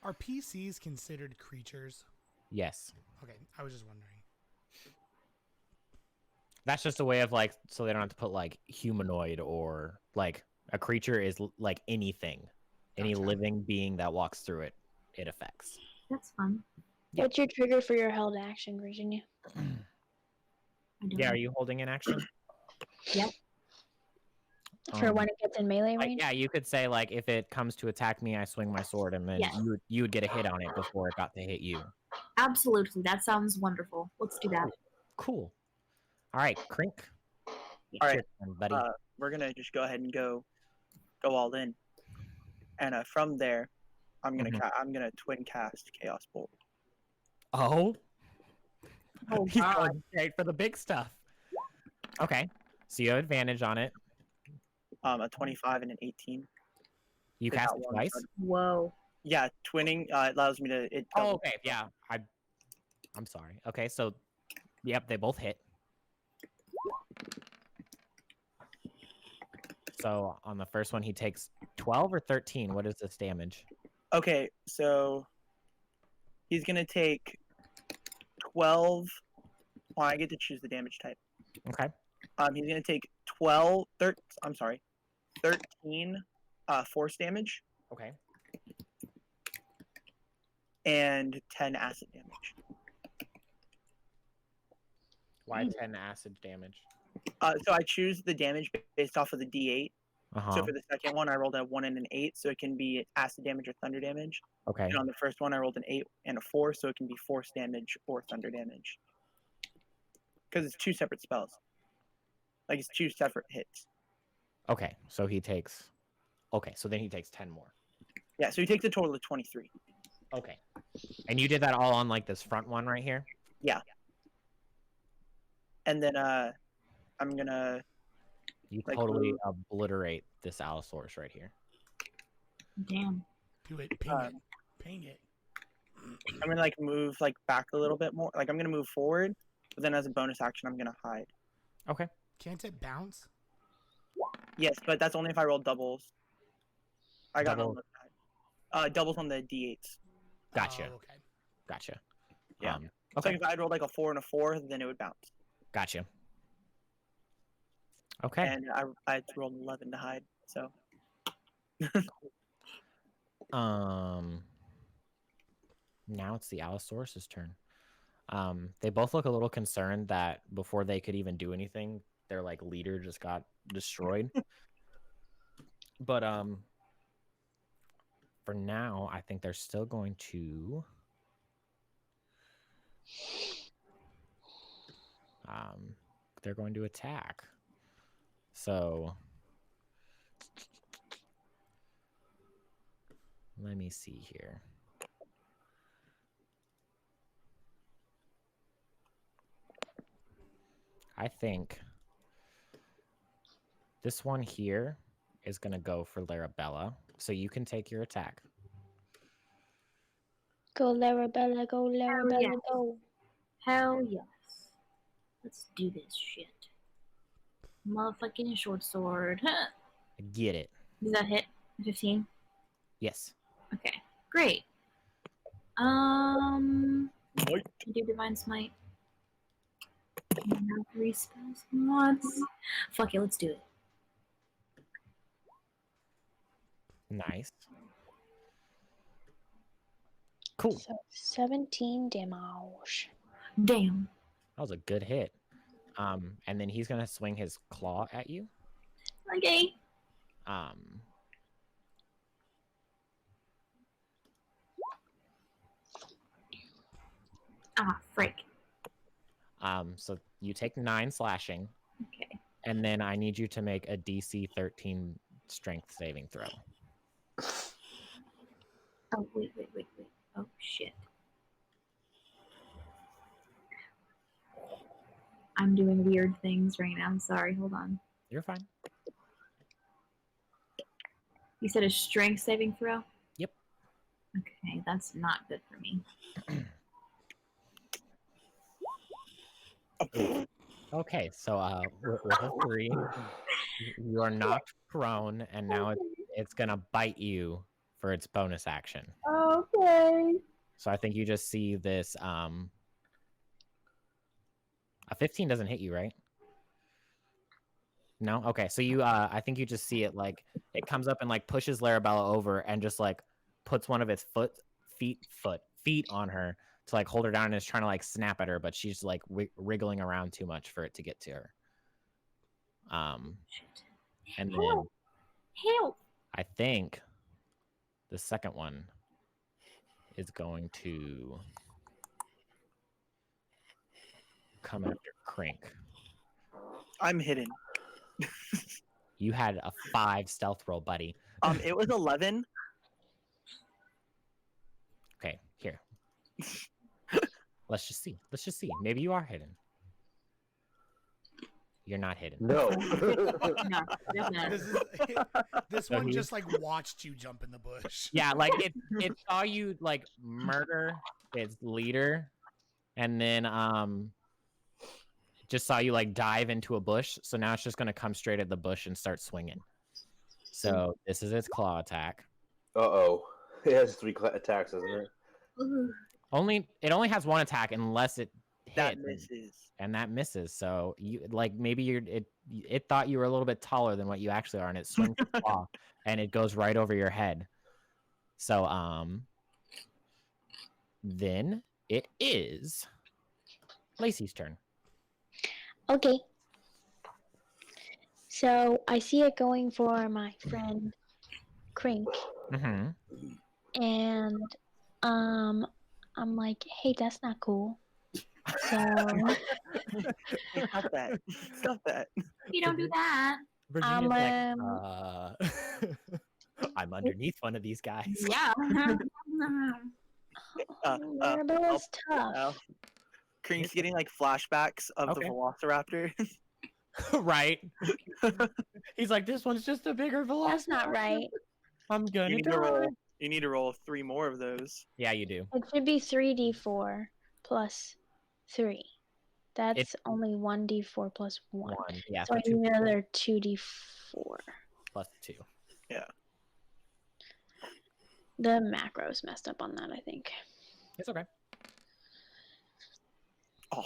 are PCs considered creatures? Yes. Okay, I was just wondering. That's just a way of so they don't have to put humanoid or a creature is like anything, any Gotcha. living being that walks through it, it affects. That's fun. Yeah. What's your trigger for your held action, Virginia? I don't Yeah, know. are you holding an action? Yep. For when it gets in melee range? Yeah, you could say if it comes to attack me, I swing my sword, and then Yes. you would get a hit on it before it got to hit you. Absolutely. That sounds wonderful. Let's do that. Cool. All right, Crink. All right, Your turn, buddy. we're gonna just go ahead and go all in, and from there, I'm gonna Mhm. I'm gonna twin cast Chaos Bolt. Oh, Oh, he's God. going straight for the big stuff. Okay, so you have advantage on it. A 25 and an 18. You Without cast it one twice. card. Whoa. Yeah, twinning allows me to. Oh, okay, yeah. I'm sorry. Okay, so yep, they both hit. So on the first one, he takes 12 or 13. What is this damage? Okay, so he's gonna take 12. Well, I get to choose the damage type. Okay. He's gonna take 13 force damage. Okay. and 10 acid damage. Why 10 acid damage? So I choose the damage based off of the D8. Uh-huh. So for the second one, I rolled a 1 and an 8, so it can be acid damage or thunder damage. Okay. And on the first one, I rolled an 8 and a 4, so it can be force damage or thunder damage. Because it's 2 separate spells. Like, it's 2 separate hits. Okay, so he takes... Okay, so then he takes 10 more. Yeah, so he takes a total of 23. Okay. And you did that all on, like, this front one right here? Yeah. And then I'm going to... You Like, totally obliterate this Allosaurus right here. Damn. Do it. Ping it. Ping it. I'm going to, like, move, like, back a little bit more. Like, I'm going to move forward, but then as a bonus action, I'm going to hide. Okay. Can't it bounce? Yes, but that's only if I roll doubles. I got Double. on the side. Doubles on the D8s. Gotcha. Oh, okay. Gotcha. Yeah. Okay. So if I rolled like a 4 and a 4, then it would bounce. Gotcha. Okay. And I rolled 11 to hide. So now it's the Allosaurus's turn. They both look a little concerned that before they could even do anything, their like leader just got destroyed. But for now, I think they're still going to they're going to attack. So let me see here. I think this one here is going to go for Larabella. So you can take your attack. Go Larabella, go Larabella, yes. go. Hell yes. Let's do this shit. Motherfucking short sword. Huh. Get it. Does that hit? 15? Yes. Okay. Great. Do Divine Smite. I have 3 spells once. Fuck it, let's do it. Nice. Cool. So 17 damage. Damn. That was a good hit. And then he's gonna swing his claw at you. Okay. Ah, Frick. So you take 9 slashing, Okay. and then I need you to make a DC 13 strength saving throw. Oh, wait. Oh, shit. I'm doing weird things right now. I'm sorry. Hold on. You're fine. You said a strength saving throw? Yep. Okay, that's not good for me. Okay, so with a 3, you are knocked prone, and now it's gonna bite you for its bonus action. Okay. So I think you just see this. A 15 doesn't hit you, right? No? Okay, so you I think you just see it like it comes up and like pushes Larabella over and just like puts one of its feet on her to like hold her down and is trying to like snap at her, but she's like wriggling around too much for it to get to her. And then Help! I think the second one is going to come after Crink. I'm hidden. You had a 5 stealth roll, buddy. It was 11. Okay, here. Let's just see. Maybe you are hidden. You're not hidden. No. No, definitely. This So one he- just like watched you jump in the bush. Yeah, like it saw you like murder its leader, and then just saw you like dive into a bush. So now it's just gonna come straight at the bush and start swinging. So this is its claw attack. Uh-oh. It has 3 attacks, doesn't it? Ooh. It only has 1 attack unless it That hits, misses. and that misses. So you like maybe it thought you were a little bit taller than what you actually are, and it swings its claw and it goes right over your head. So Then it is Lacey's turn. Okay. So I see it going for my friend Crink, Mm-hmm. and I'm like, hey, that's not cool. So Hey, stop that. Stop that. You don't do that. Virginia's I'm underneath one of these guys. Yeah. Marabella's tough. Wow. Krink's getting like flashbacks of the Okay. Velociraptor. Right. He's like, this one's just a bigger velociraptor. That's not right. I'm gonna You need die. to roll. You need to roll 3 more of those. Yeah, you do. It should be 3d4 plus 3. That's only 1d4 plus 1. Yeah, So I so 2 need another 2d4. plus 2. The macro's messed up on that, I think. It's okay. Oh,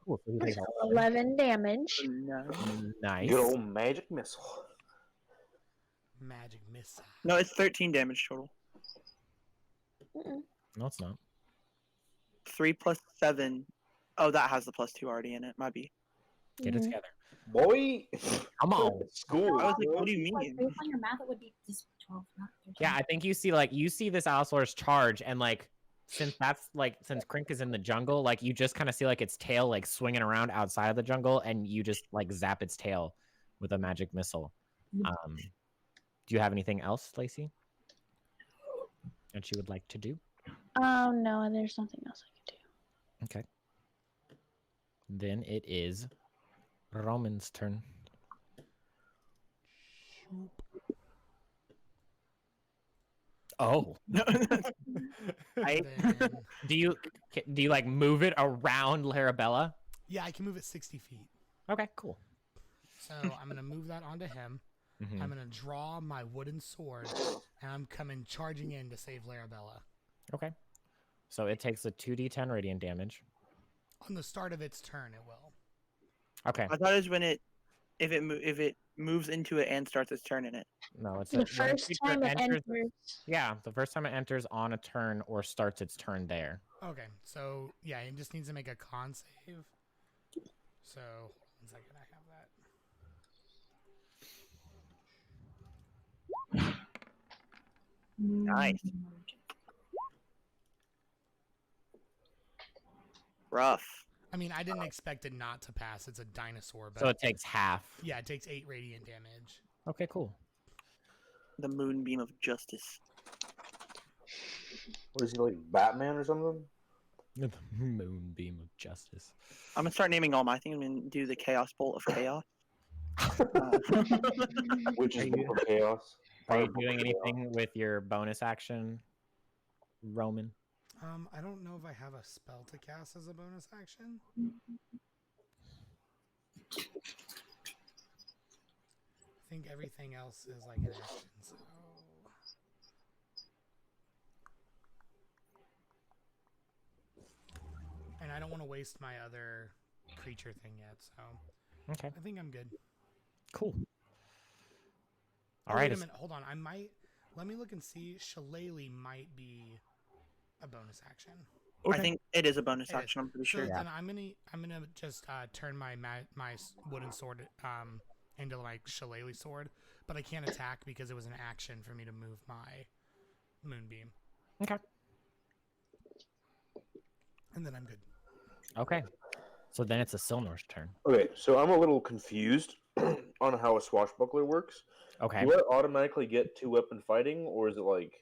Cool. So he takes 11 damage. no. Nice. Good old magic missile. Magic missile. No, it's 13 damage total. Mm-mm. No, it's not. 3 plus 7. Oh, that has the plus 2 already in it. Might be. Get it Mhm. together. Boy, Come on. school. I was like, what do you Like, mean? based on your math, it would be just 12, not 13. Yeah, I think you see this Allosaurus charge, and like since Krink is in the jungle, like you just kind of see like its tail like swinging around outside of the jungle, and you just like zap its tail with a magic missile. Do you have anything else, Lacey, that you would like to do? Oh, no, there's nothing else I can do. Okay. Then it is Roman's turn. Oh. I, Then, Do you like move it around Larabella? yeah, I can move it 60 feet. Okay, cool. So I'm going to move that onto him. Mhm. I'm going to draw my wooden sword, and I'm coming charging in to save Larabella. Okay. So it takes a 2d10 radiant damage. On the start of its turn, it will. Okay. I thought it was when if it moves into it and starts its turn in it. No, it's The when a first creature time it enters. enters. Yeah, the first time it enters on a turn or starts its turn there. Okay, so yeah, it just needs to make a con save. So, hold on 1 second, I have that. Nice. Rough. I mean, I didn't expect it not to pass. It's a dinosaur, but So it takes half. yeah, it takes 8 radiant damage. Okay, cool. The moonbeam of justice. What is he, like Batman or something? The moonbeam of justice. I'm gonna start naming all my things. I'm gonna do the chaos bolt of chaos. Which is Are you- Bolt of chaos. Are you doing anything with your bonus action, Roman? I don't know if I have a spell to cast as a bonus action. I think everything else is like an action, so. And I don't want to waste my other creature thing yet, so Okay, I think I'm good. cool. Oh, All right. wait a minute, hold on. Let me look and see. Shillelagh might be a bonus action. I think it is a bonus It is. action. I'm pretty So sure. then I'm gonna just turn my wooden sword into like Shillelagh sword, but I can't attack because it was an action for me to move my moonbeam, Okay. and then I'm good. Okay. So then it's a Silnor's turn. Okay, so I'm a little confused on how a swashbuckler works. Okay. Do I automatically get 2-weapon fighting, or is it like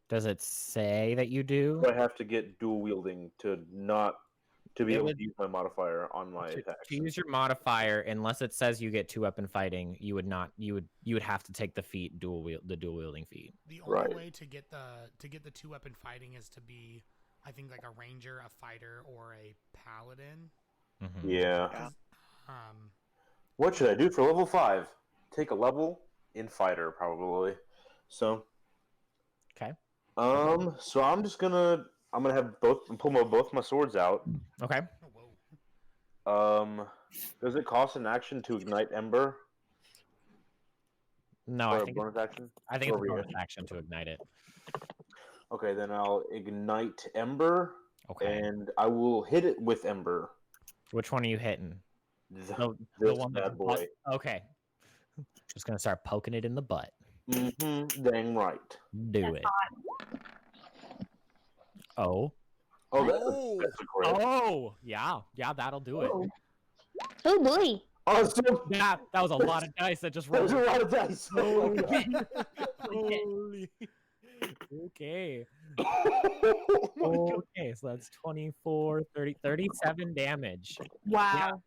Does it say that you do? do I have to get dual wielding to be It able would- to use my modifier on my To attacks? use your modifier, unless it says you get 2-weapon fighting, you would not. You would have to take the dual wielding feat. The only Right. way to get the 2-weapon fighting is to be, I think, like a ranger, a fighter, or a paladin. Mhm. Yeah. 'Cause, Um, What should I do for level 5? Take a level in fighter, probably. So. Okay. So I'm gonna have both my swords out. Okay. oh, whoa. Does it cost an action to ignite Ember? No, Or I a think bonus action? it's a Or bonus reaction? action to ignite it. Okay, then I'll ignite Ember, Okay. and I will hit it with Ember. Which one are you hitting? The This one bad that's boy. Okay. Just gonna start poking it in the butt. Dang right. Do it. Oh. Oh, Oh. that's a crit. Oh. Yeah. Yeah. That'll do it. Oh, Oh boy. Oh, so Yeah. That was a lot of dice that just that was rolled. a lot of dice. Oh, God. Holy. Okay. Oh, my God. Okay. So that's 24, 30, 37 damage. wow.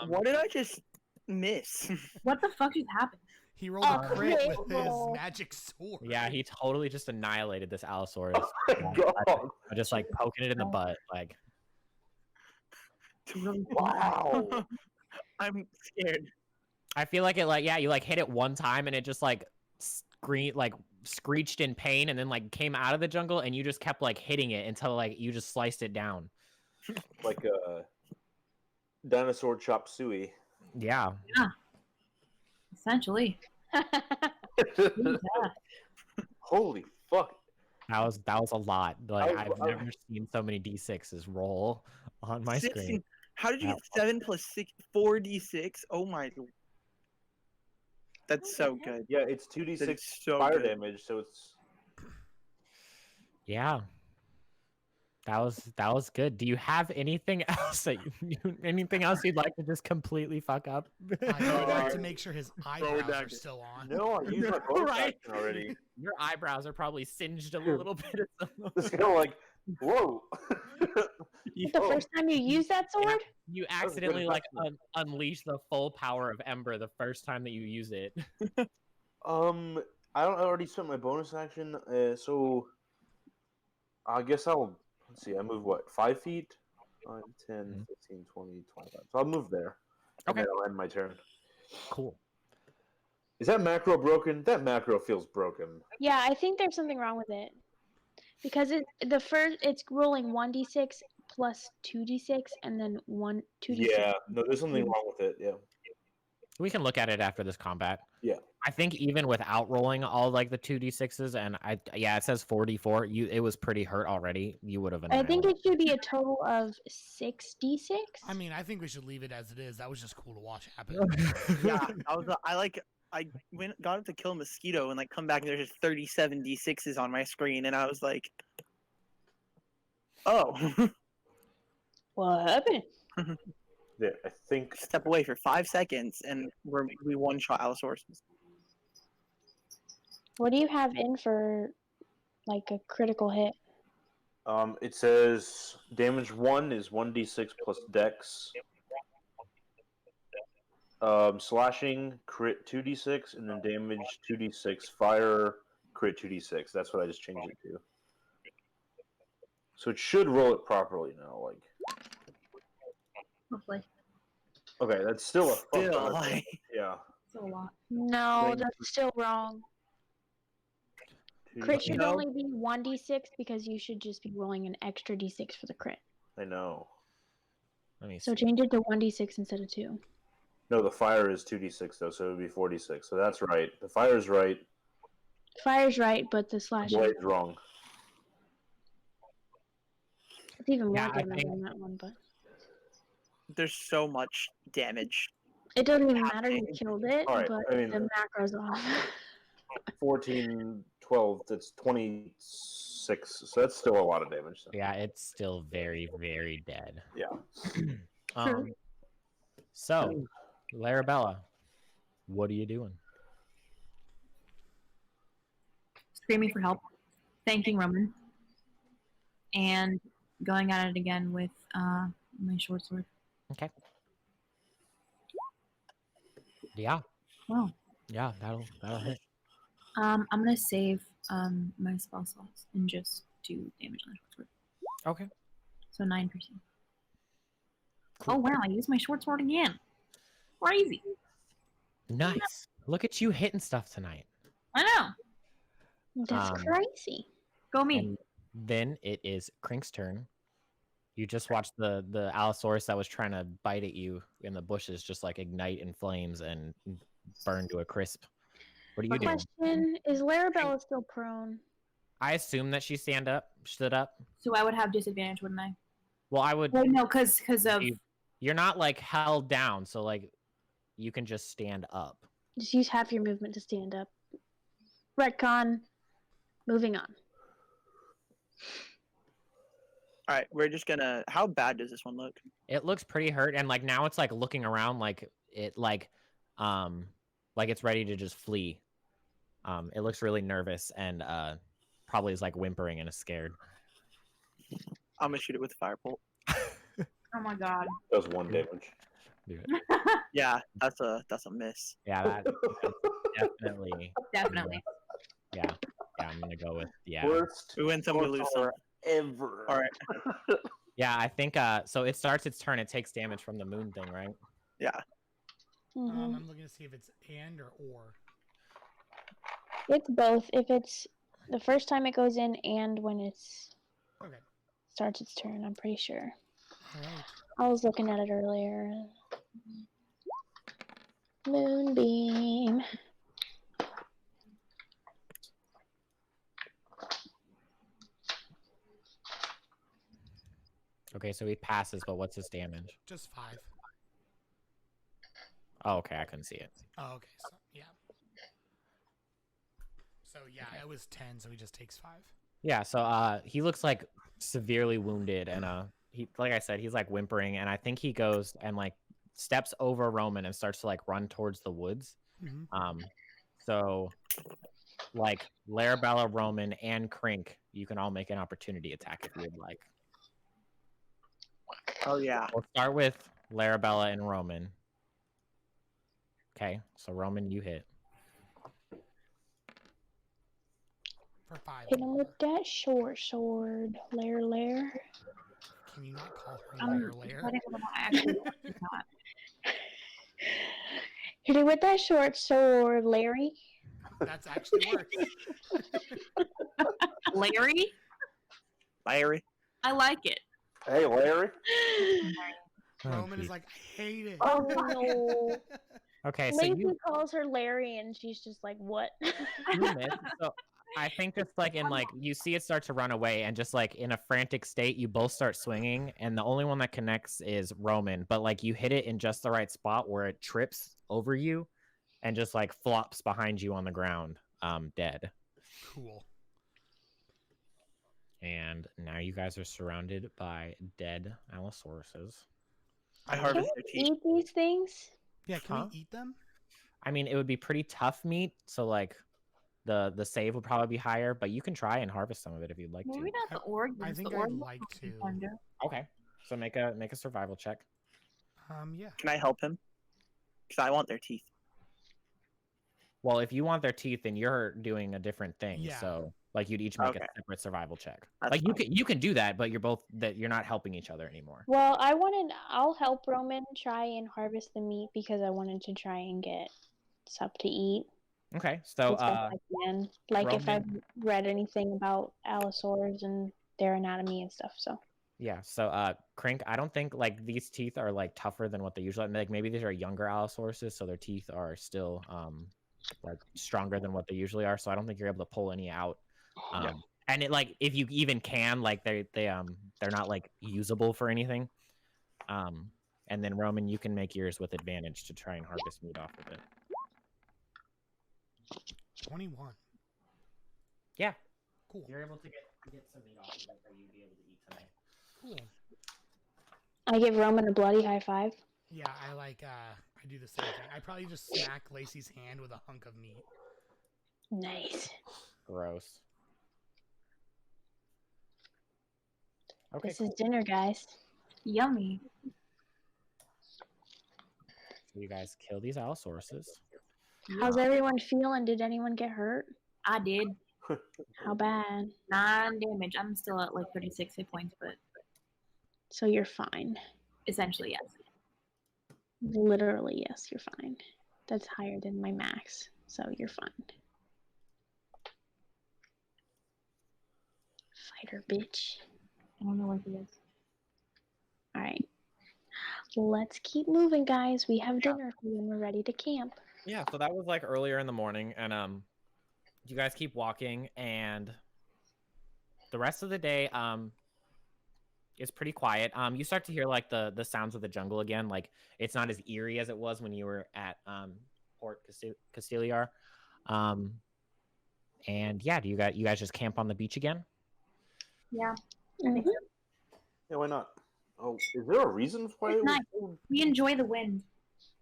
What did I just miss? What the fuck just happened? He rolled a crit crit with his roll. magic sword. Yeah, he totally just annihilated this Allosaurus. My God. I just like poking it in the butt. Like, Wow. I'm scared. I feel like it, like, yeah, you like hit it one time and it just like screeched in pain and then like came out of the jungle and you just kept like hitting it until like you just sliced it down. Like a dinosaur chop suey. Yeah. Essentially. Holy fuck. That was a lot. Like, I I've was- never seen so many D6s roll on my 16 screen. How did you That get 7 plus 6, 4d6? Oh my. That's so good. Yeah, it's That 2d6 is so fire good. damage, so it's Yeah. That was good. Do you have anything else anything else you'd like to just completely fuck up? I would like to make sure his eyebrows are dagger. still on. no, I used my bonus Right. action already. Your eyebrows are probably singed a little bit. It's kind of like, whoa. You, The first time you use that sword? you was a good accidentally like investment. unleash the full power of Ember the first time that you use it. I already spent my bonus action, so I guess let's see, I move what, 5 feet? 5, 10, Mhm. 15, 20, 25. So I'll move there. And Okay. then I'll end my turn. Cool. Is that macro broken? That macro feels broken. Yeah, I think there's something wrong with it. Because it's rolling 1d6 plus 2d6 and then 2d6. Yeah, no, there's something wrong with it, yeah. We can look at it after this combat. Yeah. I think even without rolling all like the 2d6s and it says 44. It was pretty hurt already. You would have I think annihilated. it should be a total of 6d6. I mean, I think we should leave it as it is. That was just cool to watch happen. Yeah, I got up to kill a mosquito and like come back and there's just 37 d6s on my screen and I was like, oh. What happened? Yeah, I think Step away for 5 seconds and we one shot Allosaurus. What do you have in for like a critical hit? it says damage 1 is 1d6 plus dex. Slashing crit 2d6 and then damage 2d6 fire crit 2d6. That's what I just changed it to. So it should roll it properly now. Like, Hopefully. okay, that's still a fuck Still, ton of like- damage. Yeah. Still a lot. No, Thank that's still wrong. Crit should No. only be 1d6 because you should just be rolling an extra d6 for the crit. I know. Let me So see. change it to 1d6 instead of 2. No, the fire is 2d6 though, so it would be 4d6. So that's right. The fire's right. Fire's right, but the slashing Blade's wrong. it's even more Yeah, I damage think- on that one, but There's so much damage. it doesn't even matter. You killed it, Alright, but I mean- the macro's off. 14, 12, that's 26. So that's still a lot of damage. So. Yeah, it's still very, very dead. Yeah. So, Larabella, what are you doing? Screaming for help, thanking Roman, and going at it again with my short sword. Okay. Yeah, Wow. yeah, that'll hit. I'm gonna save my spell slots and just do damage on the short sword. Okay. So 9%. Cool. Oh wow! I used my short sword again. Crazy. Nice. Look at you hitting stuff tonight. I know. That's crazy. Go me. And then it is Crink's turn. You just watched the Allosaurus that was trying to bite at you in the bushes just like ignite in flames and burn to a crisp. What are you doing? Question: is Larabella still prone? I assume that she stood up. So I would have disadvantage, wouldn't I? Well, I would. Wait, no, because of You're not like held down, so like you can just stand up. Just use half your movement to stand up. Retcon. Moving on. All right, we're just gonna. How bad does this one look? It looks pretty hurt, and like now it's like looking around, like like it's ready to just flee. It looks really nervous and probably is like whimpering and is scared. I'm gonna shoot it with a firebolt. oh my god. That was 1 damage. Do it. Yeah, that's a miss. Yeah, that's definitely. Definitely. Yeah, I'm gonna go with Worst We win some, we lose some. score ever. All right. Yeah, I think so. It starts its turn. It takes damage from the moon thing, right? Yeah. Mm-hmm. I'm looking to see if it's and or. It's both. If it's the first time it goes in and when it's Okay. starts its turn, I'm pretty sure. All right. I was looking at it earlier. Moonbeam. Okay, so he passes, but what's his damage? Just 5. Oh, okay, I couldn't see it. Oh, okay. So yeah. So yeah, it was 10, so he just takes 5. Yeah, so he looks like severely wounded, and he, like I said, he's like whimpering, and I think he goes and like steps over Roman and starts to like run towards the woods. Mm-hmm. So like Larabella, Roman, and Krink, you can all make an opportunity attack if you would like. Oh yeah. We'll start with Larabella and Roman. Okay, so Roman, you hit. For 5. Hit him with that short sword. Lair. Can you not call her lair? Actually, not. Hit him with that short sword, Larry. That's actually works. Larry? Larry. I like it. Hey, Larry. Roman is like, I hate it. Oh no. Okay, so Lacey you calls her Larry and she's just like, what? miss. So I think just like in like you see it start to run away, and just like in a frantic state, you both start swinging, and the only one that connects is Roman. But like you hit it in just the right spot where it trips over you, and just like flops behind you on the ground, dead. Cool. And now you guys are surrounded by dead Allosauruses. I Can harvest their we teeth. eat these things? Yeah, can Huh? we eat them? I mean, it would be pretty tough meat, so like the save would probably be higher, but you can try and harvest some of it if you'd like to. Maybe not the organs. I think the I'd organs like would be to. fun to- Okay, so make a survival check. Yeah. Can I help him? Because I want their teeth. Well, if you want their teeth, then you're doing a different thing. Yeah. So like you'd each make Okay. a separate survival check. That's like fine. you can do that, but you're not helping each other anymore. Well, I'll help Roman try and harvest the meat because I wanted to try and get stuff to eat. Okay, so as best I can. Like if I've Roman- read anything about allosaurs and their anatomy and stuff, so. yeah, so Krink, I don't think like these teeth are like tougher than what they usually like. Maybe these are younger Allosauruses, so their teeth are still like stronger than what they usually are. So I don't think you're able to pull any out. And it like if you even can, like they're not like usable for anything. And then Roman, you can make yours with advantage to try and harvest meat off of it. 21. Yeah, Cool. you're able to get some meat off of it that you'd be able to eat tonight. Cool. I give Roman a bloody high five. Yeah, I do the same thing. I probably just smack Lacey's hand with a hunk of meat. Nice. Gross. Okay, This is dinner, guys. Yummy. so you guys kill these Allosauruses. How's everyone feeling? Did anyone get hurt? I did. How bad? 9 damage. I'm still at like 36 hit points, but So you're fine. essentially, yes. Literally, yes, you're fine. That's higher than my max, so you're fine. Fighter bitch. I don't know where he is. Alright. Let's keep moving, guys. We have dinner for you and we're ready to camp. Yeah, so that was like earlier in the morning, and you guys keep walking, and the rest of the day is pretty quiet. You start to hear like the sounds of the jungle again. Like it's not as eerie as it was when you were at Port Castiliar. And yeah, do you guys just camp on the beach again? Yeah. Mhm. Yeah, why not? Oh, is there a reason why It's it was nice. cold? We enjoy the wind.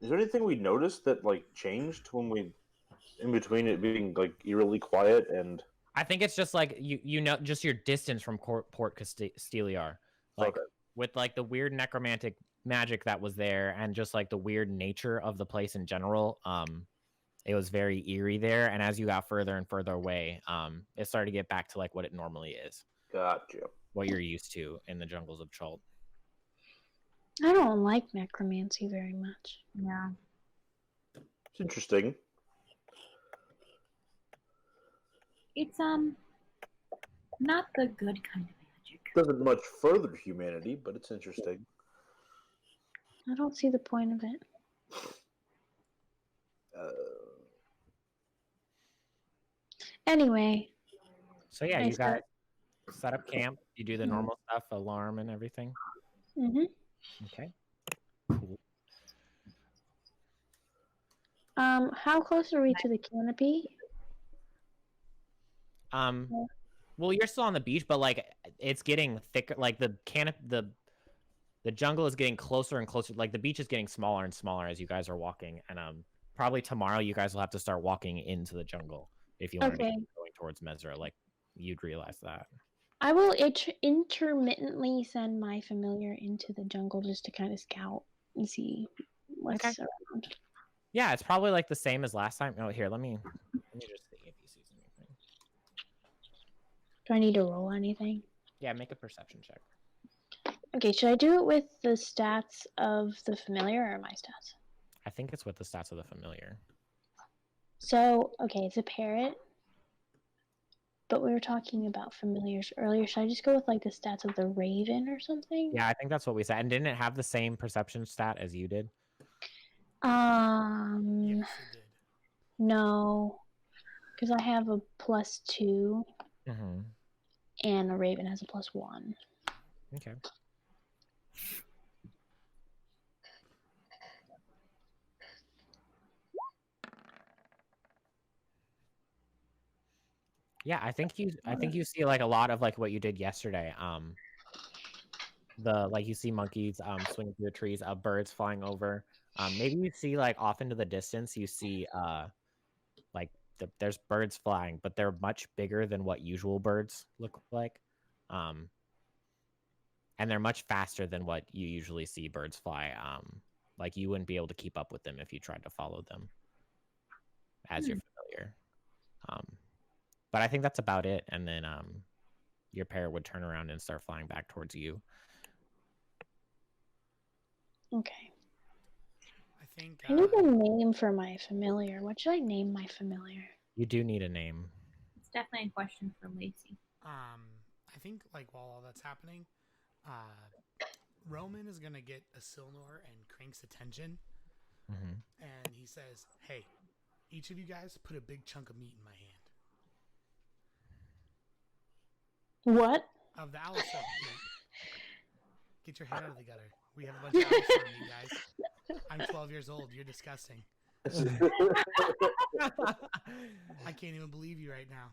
Is there anything we noticed that like changed when we, in between it being like eerily quiet and? I think it's just like you know just your distance from Port Castiliar, like Okay. with like the weird necromantic magic that was there, and just like the weird nature of the place in general. It was very eerie there, and as you got further and further away, it started to get back to like what it normally is, Gotcha. what you're used to in the jungles of Chult. I don't like necromancy very much. Yeah. It's interesting. It's not the good kind of magic. Doesn't much further humanity, but it's interesting. I don't see the point of it. Anyway, So yeah, I you guys start- set up camp. You do the normal stuff, alarm and everything. Mhm. Okay. Cool. How close are we to the canopy? Well, you're still on the beach, but like it's getting thicker. Like the jungle is getting closer and closer. Like the beach is getting smaller and smaller as you guys are walking. And probably tomorrow you guys will have to start walking into the jungle if you want to be Okay. going towards Mezro. Like you'd realize that. I will intermittently send my familiar into the jungle just to kind of scout and see what's Okay. around. Yeah, it's probably like the same as last time. Oh, here, let me just see if he sees anything. Do I need to roll anything? Yeah, make a perception check. Okay, should I do it with the stats of the familiar or my stats? I think it's with the stats of the familiar. So, okay, it's a parrot. But we were talking about familiars earlier. Should I just go with like the stats of the raven or something? Yeah, I think that's what we said. And didn't it have the same perception stat as you did? Yes, it did. No, because I have a +2, Mm-hmm. and a raven has a +1. Okay. Yeah, I think you see like a lot of like what you did yesterday. You see monkeys swinging through the trees, birds flying over. Maybe you see like off into the distance you see like there's birds flying, but they're much bigger than what usual birds look like. And they're much faster than what you usually see birds fly. Like you wouldn't be able to keep up with them if you tried to follow them as you're familiar. But I think that's about it. And then your pair would turn around and start flying back towards you. Okay. I think I need a name for my familiar. What should I name my familiar? You do need a name. It's definitely a question for Lacey. I think like while all that's happening, Roman is gonna get a Silnor and Crank's attention, and he says, "Hey, each of you guys put a big chunk of meat in my hand." What? Of the Alistair meat. Get your head out of the gutter. We have a bunch of Alistair meat, guys. I'm 12 years old. You're disgusting. I can't even believe you right now.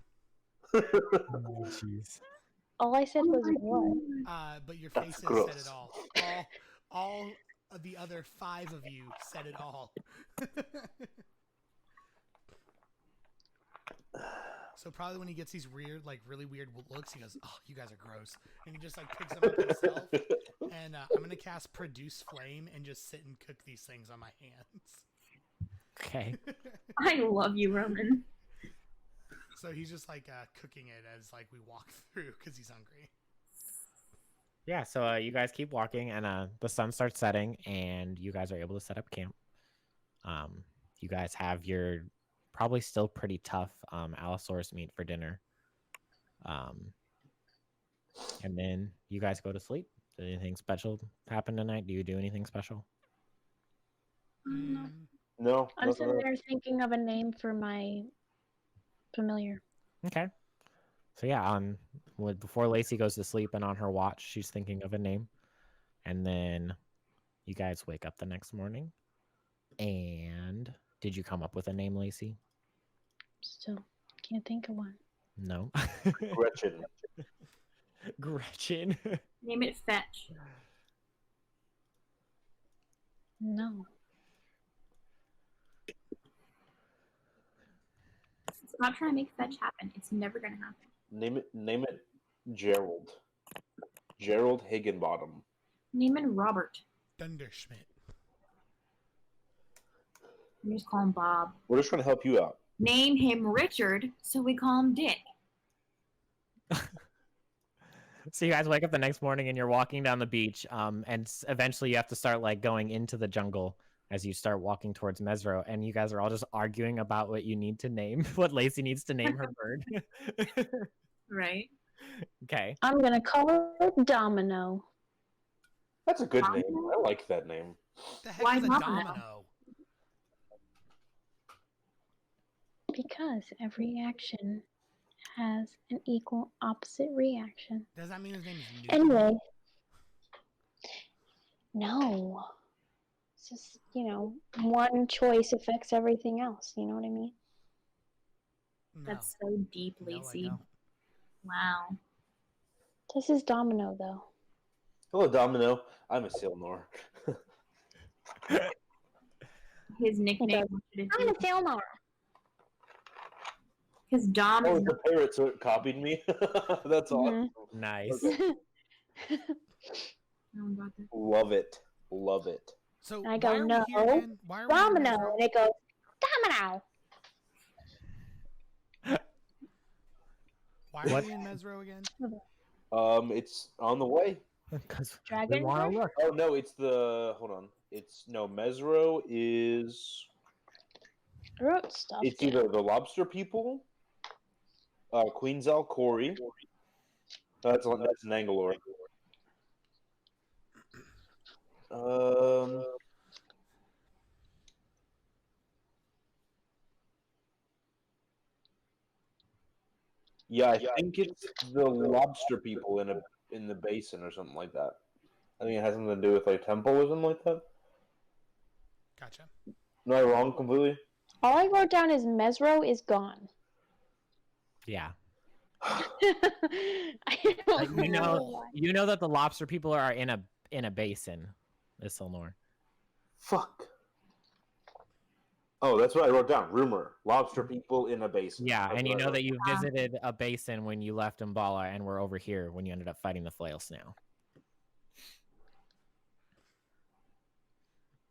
Oh, jeez. All I said was what? But your That's faces gross. said it all. All of the other 5 of you said it all. So probably when he gets these weird, like really weird looks, he goes, "Oh, you guys are gross," and he just like picks them up himself. And I'm gonna cast Produce Flame and just sit and cook these things on my hands. Okay. I love you, Roman. So he's just like cooking it as like we walk through because he's hungry. Yeah, so you guys keep walking, and the sun starts setting, and you guys are able to set up camp. You guys have your probably still pretty tough Allosaurus meat for dinner. And then you guys go to sleep. Did anything special happen tonight? Do you do anything special? No. No. I'm nothing sitting else. there thinking of a name for my familiar. Okay. So yeah, before Lacey goes to sleep and on her watch, she's thinking of a name. And then you guys wake up the next morning. And did you come up with a name, Lacey? Still can't think of one. No. Gretchen. Gretchen. Name it Fetch. No. Stop trying to make Fetch happen. It's never gonna happen. Name it Gerald. Gerald Higginbottom. Name it Robert. Thunderschmidt. We just call him Bob. We're just trying to help you out. Name him Richard, so we call him Dick. So you guys wake up the next morning and you're walking down the beach, and eventually you have to start like going into the jungle as you start walking towards Mezro, and you guys are all just arguing about what you need to name, what Lacey needs to name her bird. Right. Okay. I'm gonna call it Domino. That's a good Domino? name. I like that name. The heck Why is a not? domino? Because every action has an equal opposite reaction. Does that mean his name is Newton? Anyway, no. It's just, one choice affects everything else. You know what I mean? No. That's so deep, No, I Lacey. don't. Wow. This is Domino, though. Hello, Domino. I'm a Silnor. His nickname. I'm a Silnor. His Dom Oh, is the parrots copied me. That's awesome. Nice. Okay. no one got that. Love it. Love it. So I go, why are no. we here again? Why are we in Domino. Mezro? And it goes, Domino. Why are we in Mezro again? It's on the way. Because we Dragon want bird? to look. Oh no, it's the hold on. Mezro is I wrote stuff. it's down. either the lobster people, Queen's Corey. That's Nangalore. Yeah, I think it's the lobster people in the basin or something like that. I think it has something to do with like temple or something like that. Gotcha. Am I wrong completely? All I wrote down is Mezro is gone. Yeah. I don't You know, why. you know that the lobster people are in a basin, is Silnor. Fuck. Oh, that's what I wrote down. Rumor: lobster people in a basin. Yeah, That's and you what I know wrote. that you visited a basin when you left Umbala and were over here when you ended up fighting the flail snail.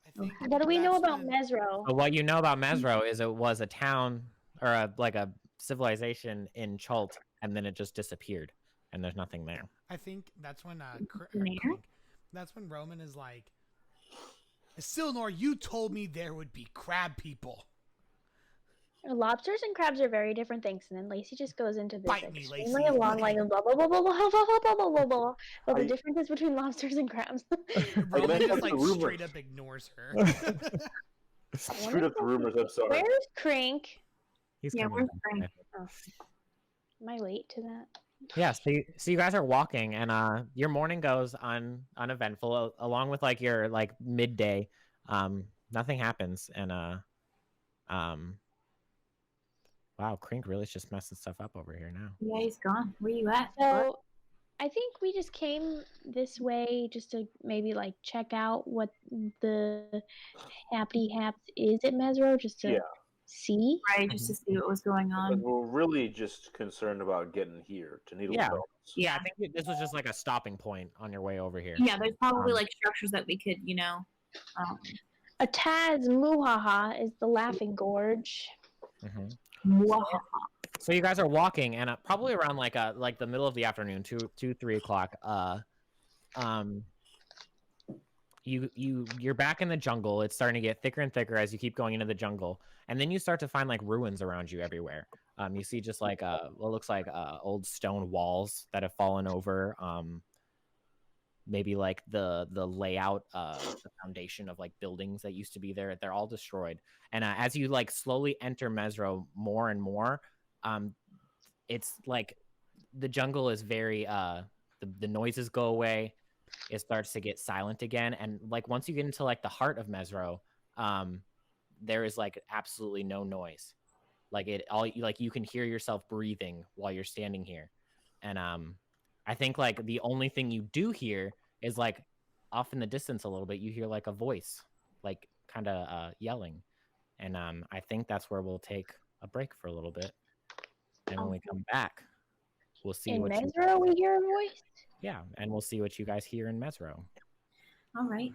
I think What do we know that's about when- Mezro? But what you know about Mezro is it was a town or a civilization in Chult, and then it just disappeared, and there's nothing there. I think that's when Mayor? that's when Roman is like, Silnor, you told me there would be crab people. Lobsters and crabs are very different things, and then Lacey just goes into this Bite me, extremely Lacey. long, like blah blah blah blah blah blah blah blah blah blah. Well, the I- differences between lobsters and crabs. Roman meant just that's like the rumor. straight up ignores her. Screwed up the rumors. I'm sorry. Where's Crink? He's Yeah, coming where's back. Frank? Am I late to that? Yeah, so you guys are walking, and your morning goes uneventful, along with like your like midday. Nothing happens, and wow, Crink really is just messing stuff up over here now. Yeah, he's gone. Where you at? So, I think we just came this way just to maybe like check out what the happy haps is at Mezro, just to Yeah. see. Right, just to see what was going Because on. we're really just concerned about getting here to Needle Yeah. Stones. Yeah, I think this was just like a stopping point on your way over here. Yeah, there's probably Um, like structures that we could, A Taz Muhaha is the Laughing Gorge. Mhm. mwahaha. So you guys are walking, and probably around like the middle of the afternoon, 3 o'clock. You're back in the jungle. It's starting to get thicker and thicker as you keep going into the jungle, and then you start to find like ruins around you everywhere. You see just like what looks like old stone walls that have fallen over. Maybe like the layout, the foundation of like buildings that used to be there. They're all destroyed. And as you like slowly enter Mezro more and more, it's like the jungle is very the noises go away. It starts to get silent again, and like once you get into like the heart of Mezro, there is like absolutely no noise. Like it all like you can hear yourself breathing while you're standing here, and I think like the only thing you do hear is like off in the distance a little bit. You hear like a voice, like kind of yelling, and I think that's where we'll take a break for a little bit, and when we come back, we'll see In what you Mezro, we hear a voice. yeah, and we'll see what you guys hear in Mezro. All right.